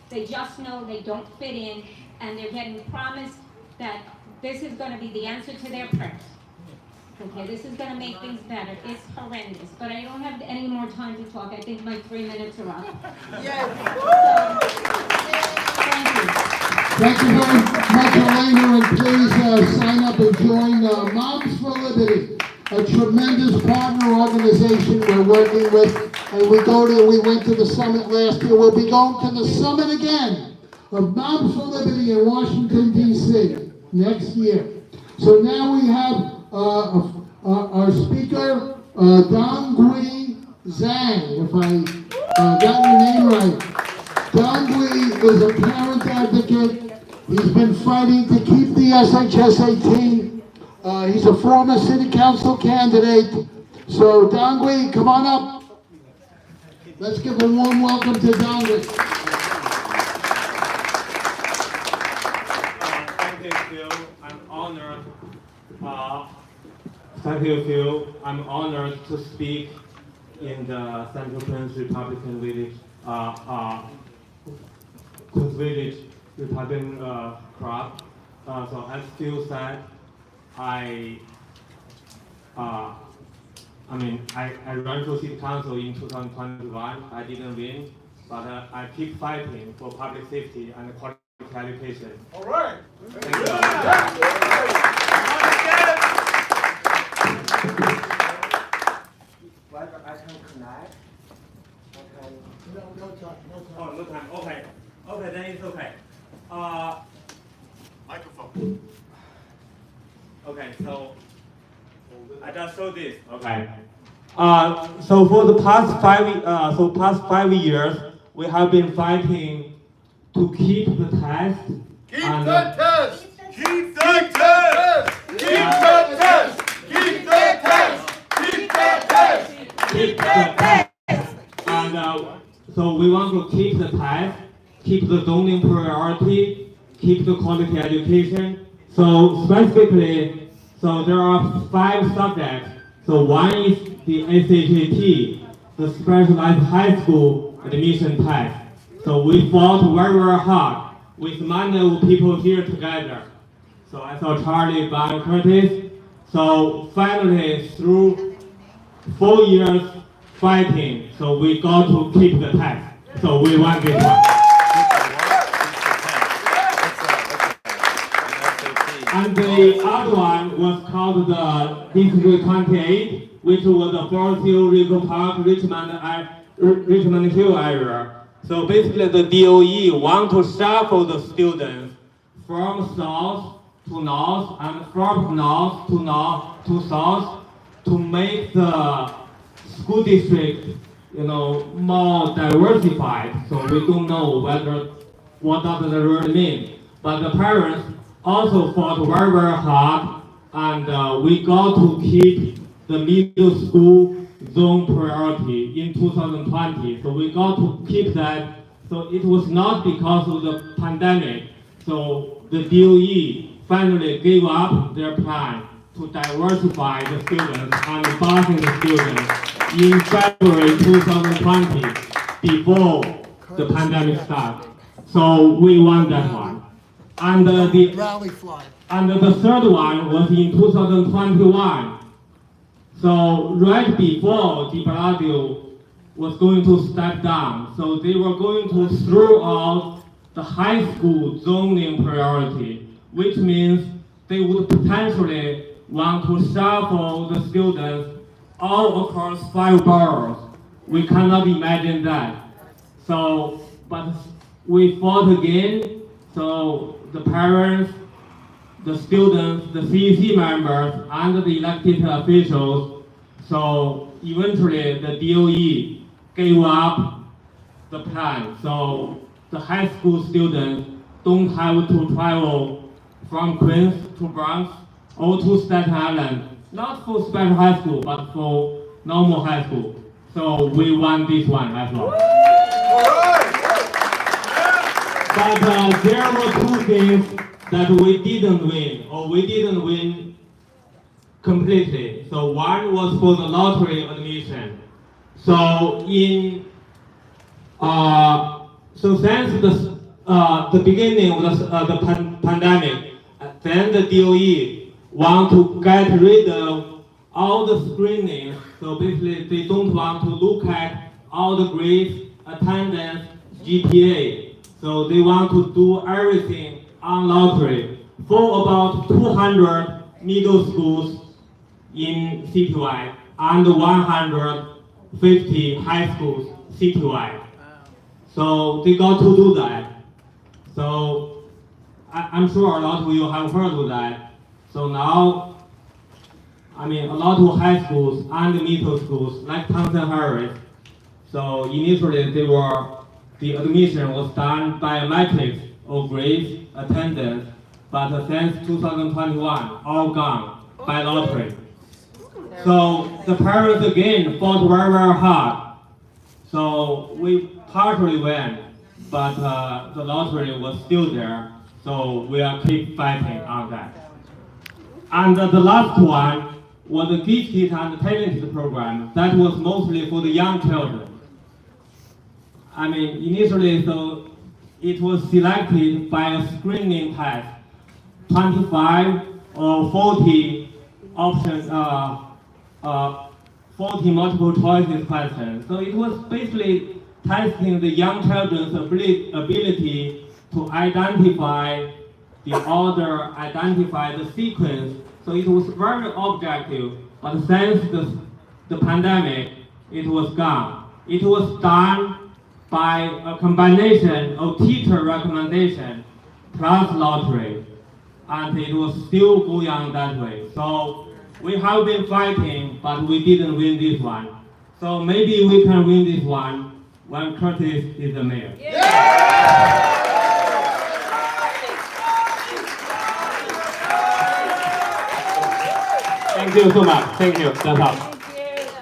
They just know they don't fit in, and they're getting promised that this is going to be the answer to their prayers. Okay, this is going to make things better. It's horrendous. But I don't have any more time to talk. I think my 3 minutes are up. Thank you. Thank you very much, Elena, and please sign up and join Moms for Liberty, a tremendous partner organization we're working with. And we went to the summit last year. We'll be going to the summit again of Moms for Liberty in Washington, D.C. next year. So now we have our speaker, Don Gui Zhang, if I got your name right. Don Gui is a parent advocate. He's been fighting to keep the SHSAT. He's a former city council candidate. So Don Gui, come on up. Let's give a warm welcome to Don Gui. Thank you, Phil. I'm honored. Thank you, Phil. I'm honored to speak in the Central Prince Republican Village, Queens Village Republican Club. So as Phil said, I ran for city council in 2021. I didn't win, but I keep fighting for public safety and quality education. All right. Thank you. I can connect. No time. Oh, no time. Okay. Okay, then it's okay. Microphone. Okay, so I just saw this. Okay. So for the past 5 years, we have been fighting to keep the test. Keep the test. Keep the test. Keep the test. Keep the test. Keep the test. Keep the test. And so we want to keep the test, keep the zoning priority, keep the quality education. So specifically, so there are 5 subjects. So one is the SHAT, the specialized high school admission test. So we fought very, very hard with many of people here together. So I saw Charlie, Brian, Curtis. So finally, through 4 years fighting, so we got to keep the test. So we won this one. And the other one was called the District 28, which was the Forest Hill, Rico Park, Richmond Hill area. So basically the DOE want to shuffle the students from south to north and from north to south to make the school district, more diversified. So we don't know what does it really mean. But the parents also fought very, very hard, and we got to keep the middle school zone priority in 2020. So we got to keep that. So it was not because of the pandemic. So the DOE finally gave up their plan to diversify the students and busing the students in February 2020 before the pandemic started. So we won that one. And the Rally fly. and the third one was in 2021. So right before de Blasio was going to step down, so they were going to throw out the high school zoning priority, which means they would potentially want to shuffle the students all across 5 boroughs. We cannot imagine that. So, but we fought again. So the parents, the students, the CEC members, and the elected officials. So eventually the DOE gave up the plan. So the high school students don't have to travel from Queens to Bronx or to Staten Island, not for special high school, but for normal high school. So we won this one as well. But there were 2 things that we didn't win, or we didn't win completely. So one was for the lottery admission. So since the beginning of the pandemic, then the DOE want to get rid of all the screenings. So basically, they don't want to look at all the grades, attendance, GPA. So they want to do everything on lottery for about 200 middle schools in citywide and 150 high schools citywide. So they got to do that. So I'm sure a lot of you have heard of that. So now, a lot of high schools and middle schools, like Thompson Harris, so initially the admission was done by metrics of grades, attendance, but since 2021, all gone by lottery. So the parents again fought very, very hard. So we partially won, but the lottery was still there. So we are keep fighting on that. And the last one was the gifted and talented program. That was mostly for the young children. Initially, so it was selected by a screening test, 25 or 40 options, 40 multiple choices questions. So it was basically testing the young children's ability to identify the order, identify the sequence. So it was very objective, but since the pandemic, it was gone. It was done by a combination of teacher recommendation plus lottery, and it was still going on that way. So we have been fighting, but we didn't win this one. So maybe we can win this one when Curtis is the mayor. Thank you so much. Thank you. That's all.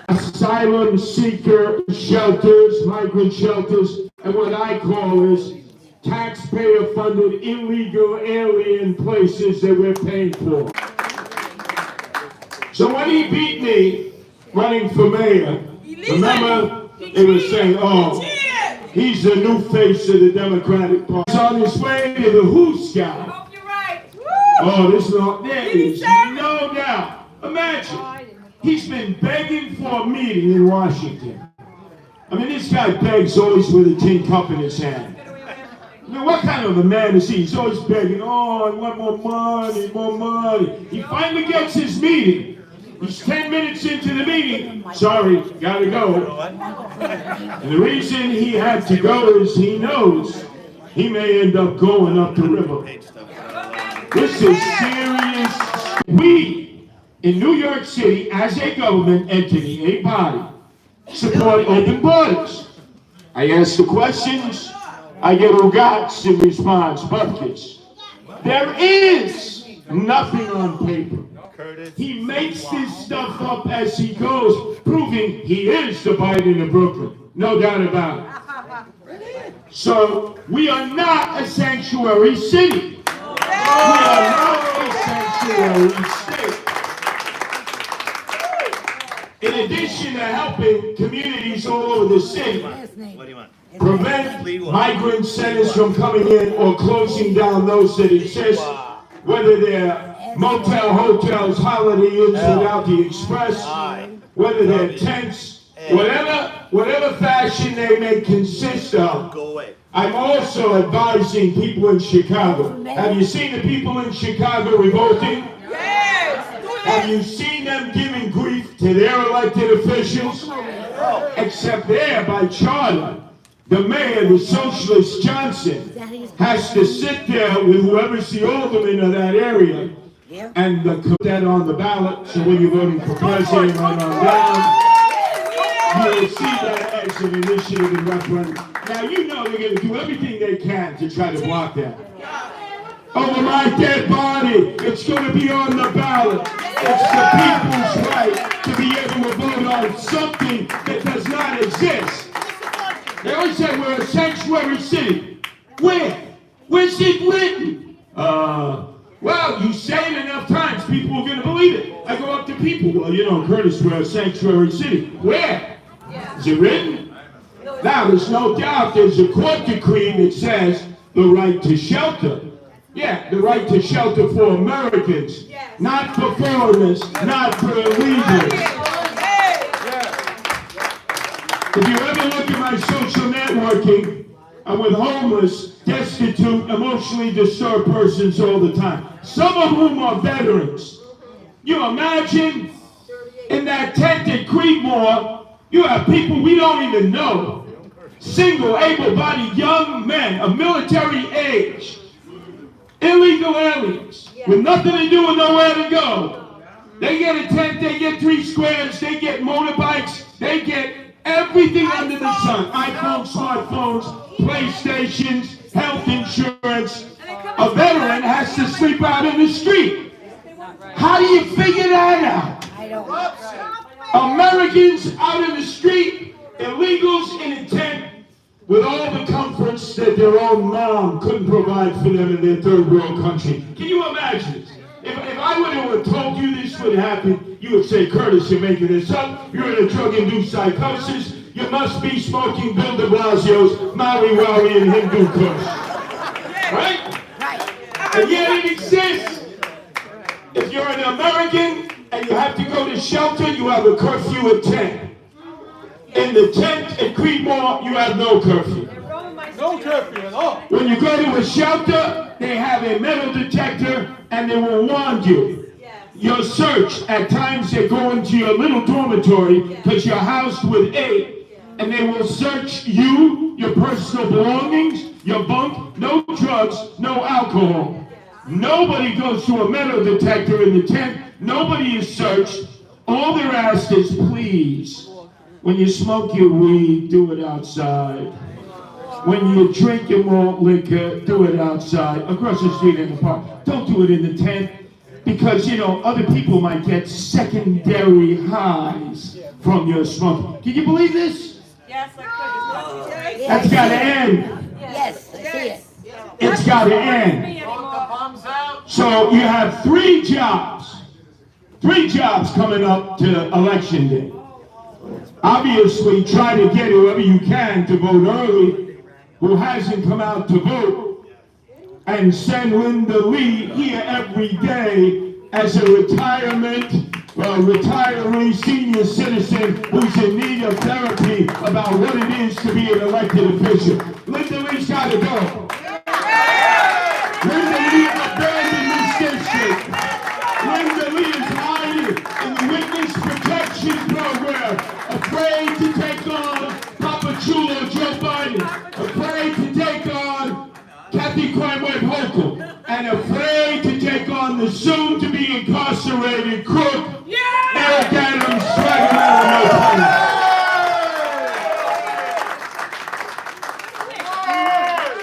Asylum seeker shelters, migrant shelters, and what I call is taxpayer-funded illegal alien places that we're paying for. So when he beat me, running for mayor. Remember, they were saying, oh, he's the new face of the Democratic Party. He's on his way to the Who Scout. Oh, this is not, there is no doubt. Imagine, he's been begging for a meeting in Washington. I mean, this guy begs always with a tin cup in his hand. I mean, what kind of a man is he? He's always begging, oh, I want more money, more money. He finally gets his meeting. He's 10 minutes into the meeting. Sorry, gotta go. And the reason he had to go is he knows he may end up going up the river. This is serious. We, in New York City, as a government entity, a body, support open borders. I ask the questions, I get ugats in response, bupkis. There is nothing on paper. He makes this stuff up as he goes, proving he is the Biden of Brooklyn. No doubt about it. So, we are not a sanctuary city. We are not a sanctuary state. In addition to helping communities all over the city, prevent migrant centers from coming in or closing down those that exist, whether they're motel, hotels, holiday inns without the express, whether they're tents, whatever fashion they may consist of. I'm also advising people in Chicago. Have you seen the people in Chicago revolting? Have you seen them giving grief to their elected officials? Except there, by charter, the mayor, the socialist Johnson, has to sit there with whoever's the alderman of that area and put that on the ballot, so when you're voting for president, right on down, you'll see that as an initiative in referendum. Now, you know they're going to do everything they can to try to block that. Over my dead body, it's going to be on the ballot. It's the people's right to be able to vote on something that does not exist. They always say we're a sanctuary city. Where? Where's it written? Well, you say it enough times, people are going to believe it. I go up to people, well, you know, Curtis, we're a sanctuary city. Where? Is it written? Now, there's no doubt there's a court decree that says the right to shelter. Yeah, the right to shelter for Americans, not for foreigners, not for illegals. If you ever look at my social networking, I'm with homeless, destitute, emotionally disturbed persons all the time. Some of whom are veterans. You imagine in that tent at Creedmoor, you have people we don't even know. Single, able-bodied young men of military age. Illegal aliens with nothing to do and nowhere to go. They get a tent, they get 3 squares, they get motorbikes, they get everything under the sun. iPhones, smartphones, PlayStations, health insurance. A veteran has to sleep out in the street. How do you figure that out? I don't know. Americans out in the street, illegals in a tent, with all the comforts that their own mom couldn't provide for them in their third world country. Can you imagine this? If I would have told you this would happen, you would say, Curtis, you're making this up. You're in a drug-induced psychosis. You must be smoking Bill de Blasio's Maui Wowie and Hindu Kush. Right? And yet it exists. If you're an American and you have to go to shelter, you have a curfew at 10. In the tent at Creedmoor, you have no curfew. No curfew at all. When you go to a shelter, they have a metal detector and they will warn you. Your search, at times they go into your little dormitory because you're housed with 8, and they will search you, your personal belongings, your bunk, no drugs, no alcohol. Nobody goes to a metal detector in the tent. Nobody is searched. All they're asked is, please, when you smoke your weed, do it outside. When you drink your malt liquor, do it outside, across the street in the park. Don't do it in the tent, because, you know, other people might get secondary highs from your smoke. Can you believe this? Yes, I could. That's got to end. Yes, I see it. It's got to end. So you have 3 jobs. 3 jobs coming up to election day. obviously try to get whoever you can to vote early who hasn't come out to vote, and send Linda Lee here every day as a retiree senior citizen who's in need of therapy about what it is to be an elected official. Linda Lee's got to go. Linda Lee abandoned this district. Linda Lee is hiding in the Witness Protection Program, afraid to take on Papa Chulo Joe Biden, afraid to take on Kathy Cranway Hochul, and afraid to take on the soon-to-be incarcerated crook, Eric Adams,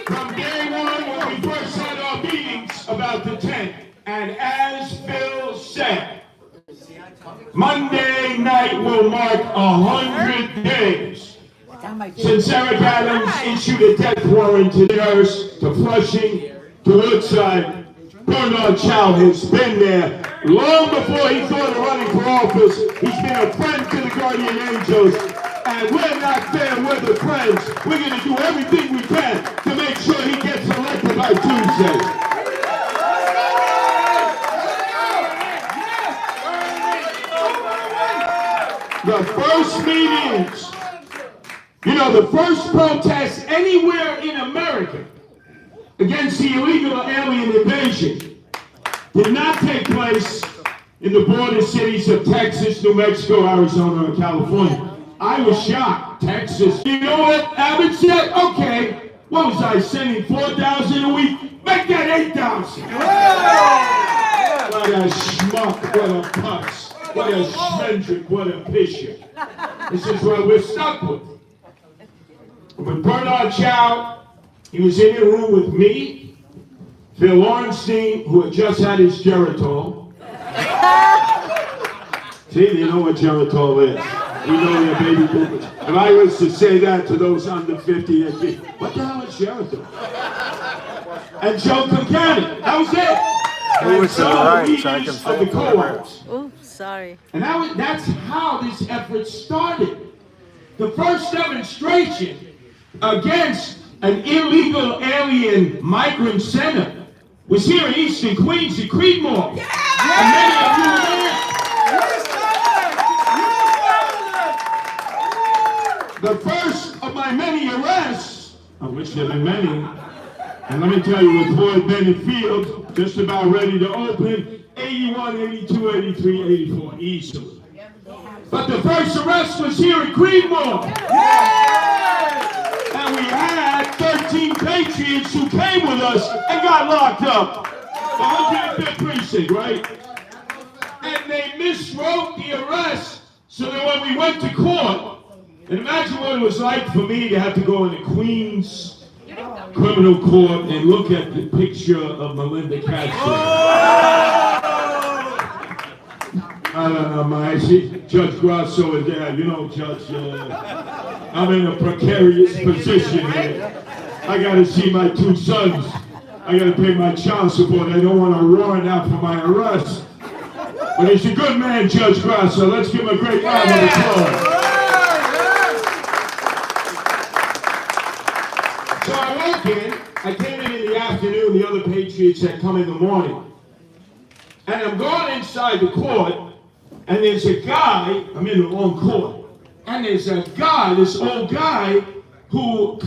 From day one, when we first had our meetings about the 10th, and as Bill said, Monday night will mark 100 days since Eric Adams issued a death warrant to Nurse, to Flushing, to Woodside. Bernard Chow has been there long before he thought of running for office. He's been a friend to the Guardian Angels, and we're not fair, we're the friends. We're going to do everything we can to make sure he gets elected by Tuesday. The first meetings, the first protests anywhere in America against the illegal alien invasion did not take place in the border cities of Texas, New Mexico, Arizona, and California. I was shocked. Texas. You know what Abbott said? Okay, what was I sending, 4,000 a week? Make that 8,000. What a schmuck, what a putz, what a schmendrick, what a pisher. This is what we're stuck with. With Bernard Chow, he was in the room with me, Phil Ornstein, who had just had his Geritol. See, you know what Geritol is. We know they're baby boomers. If I was to say that to those under 50, they'd be, what the hell is Geritol? And Joe Concannon, that was it. Who was to the right, so I can of the co-ops. Oops, sorry. And that's how this effort started. The first demonstration against an illegal alien migrant center was here in Eastern Queens at Creedmoor. Yeah! And many of you were there. The first of my many arrests, of which there have been many, and let me tell you, with Floyd Bennett Field just about ready to open, 81, 82, 83, 84, easily. But the first arrest was here at Creedmoor. And we had 13 patriots who came with us and got locked up. The 105th precinct, right? And they miswrote the arrest so that when we went to court, and imagine what it was like for me to have to go into Queens criminal court and look at the picture of Melinda Castro. I don't know, Judge Grasso is there. Judge, I'm in a precarious position here. I got to see my two sons. I got to pay my child support. I don't want a warrant out for my arrest. But he's a good man, Judge Grasso. Let's give him a great round of applause. So I walk in. I came in the afternoon. The other patriots had come in the morning. And I'm going inside the court. And there's a guy, I'm in the wrong court, and there's a guy, this old guy, who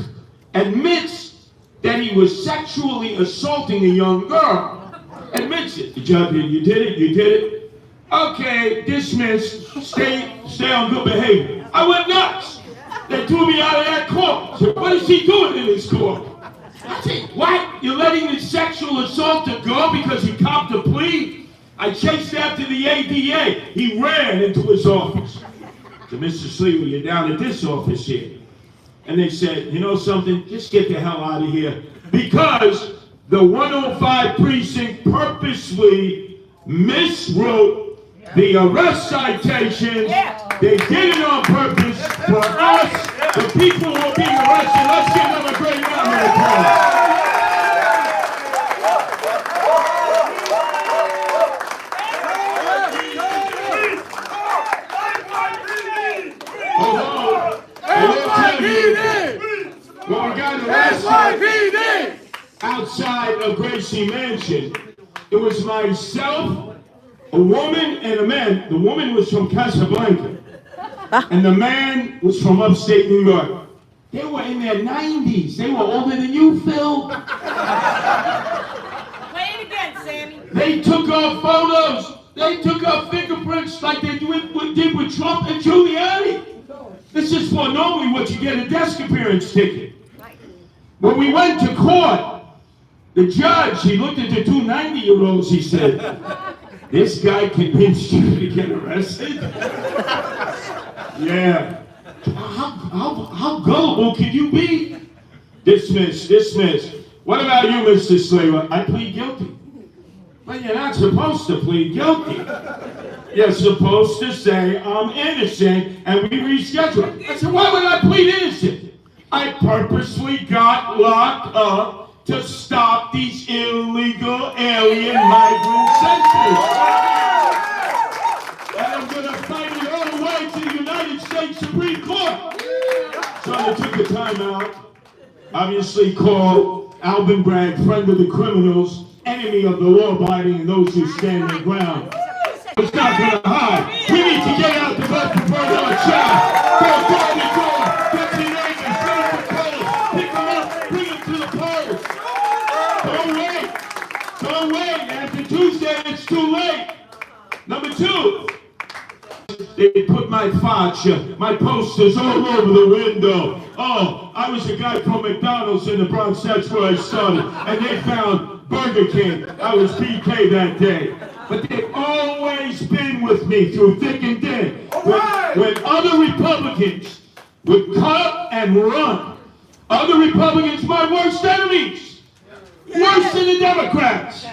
admits that he was sexually assaulting a young girl. Admits it. The judge, you did it. Okay, dismissed, stay on good behavior. I went nuts. They threw me out of that court. I said, what is he doing in this court? I said, what? You're letting this sexual assaulter go because he copped a plea? I chased after the ADA. He ran into his office. I said, Mr. Sleeper, you're down at this office here. And they said, you know something? Just get the hell out of here. Because the 105 precinct purposely miswrote the arrest citations. They did it on purpose for us, the people who are being arrested. Let's give them a great round of applause. Hold arrested outside of Gracie Mansion. It was myself, a woman, and a man. The woman was from Casablanca, and the man was from upstate New York. They were in their 90s. They were older than you, Phil. Play it again, Sammy. They took our photos. They took our fingerprints like they did with Trump and Giuliani. This is for normally what you get a desk appearance ticket. When we went to court, the judge, he looked at the two 90-year-olds, he said, "This guy convinced you to get arrested?" Yeah. How gullible can you be? Dismiss, dismiss. What about you, Mr. Slaver? I plead guilty. But you're not supposed to plead guilty. You're supposed to say, "I'm innocent," and we reschedule. I said, "Why would I plead innocent? I purposely got locked up to stop these illegal alien migrant centers. And I'm going to fight it all the way to the United States Supreme Court." So I took the time out, obviously called Alvin Bragg, friend of the criminals, enemy of the law-abiding and those who stand their ground. It's not going to hide. We need to get out the bus before they're shot. Go door to door, get to your neighbors, bring them to polls, pick them up, bring them to the polls. Don't wait. Don't wait. After Tuesday, it's too late. Number two, they put my facha, my posters all over the window. Oh, I was a guy from McDonald's in the Bronx, that's where I started. And they found Burger King. I was BK that day. But they've always been with me through thick and thin. When other Republicans would cut and run, other Republicans, my worst enemies, worse than the Democrats,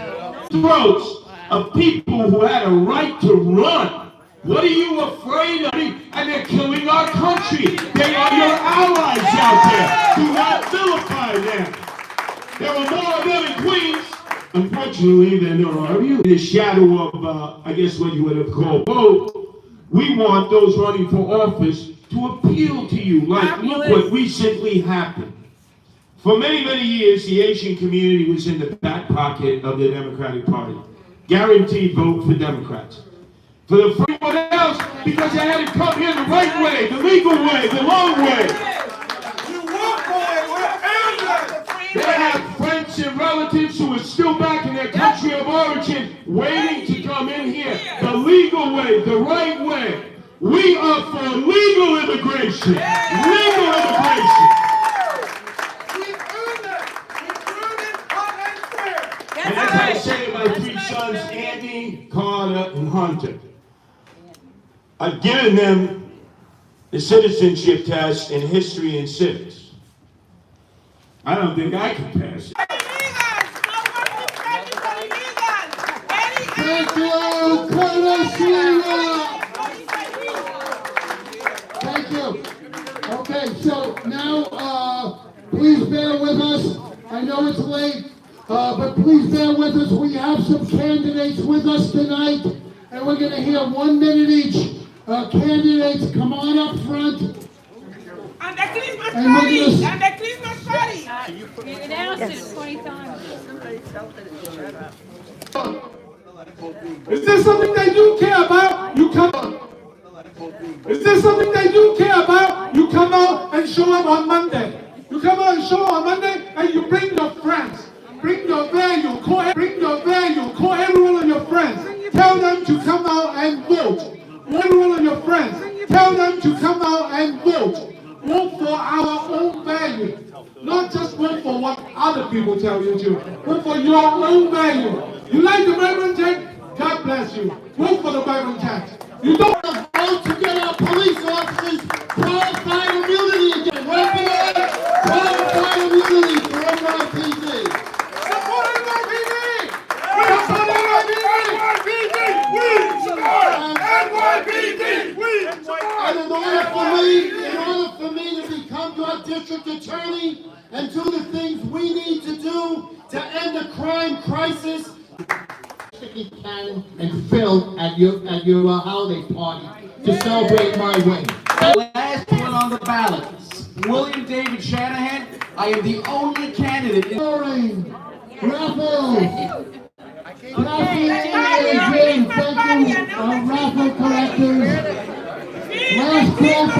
throats of people who had a right to run. What are you afraid of? And they're killing our country. They are your allies out there. Do not vilify them. There are more of them in Queens, unfortunately, than there are of you. In the shadow of, I guess what you would have called vote, we want those running for office to appeal to you. Like, look what recently happened. For many, many years, the Asian community was in the back pocket of the Democratic Party. Guaranteed vote for Democrats. For the free one else, because they had to come here the right way, the legal way, the long way. They have friends and relatives who are still back in their country of origin, waiting to come in here. The legal way, the right way. We are for legal immigration. Legal immigration. And as I say to my three sons, Andy, Carter, and Hunter, I've given them the citizenship test in history and civics. I don't think I can pass it. Thank you, Colonel Celina. Thank you. Okay, so now, please bear with us. I know it's late, but please bear with us. We have some candidates with us tonight, and we're going to hear 1 minute each. Candidates, come on up front. And the Christmas And we're party! gonna- And the Christmas party! You announced it 20 times. Is there something that you care about? You come on. Is there something that you care about? You come out and show up on Monday. You come out and show up on Monday and you bring your friends. Bring your value. Call everyone of your friends. Tell them to come out and vote. Everyone of your friends. Tell them to come out and vote. Vote for our own value. Not just vote for what other people tell you to. Vote for your own value. You like the Reverend Jack? God bless you. Vote for the Reverend Jack. You don't vote to get our police officers qualified immunity again. Qualified immunity for NYPD. Support NYPD! Support NYPD! And in order for me to become your district attorney and do the things we need to do to end the crime crisis, Kahn and Phil at your holiday party to celebrate my win. Last one on the ballot. William David Shanahan. I am the only candidate in... Raffles! Raffle is in. Thank you, raffle collectors. Last call for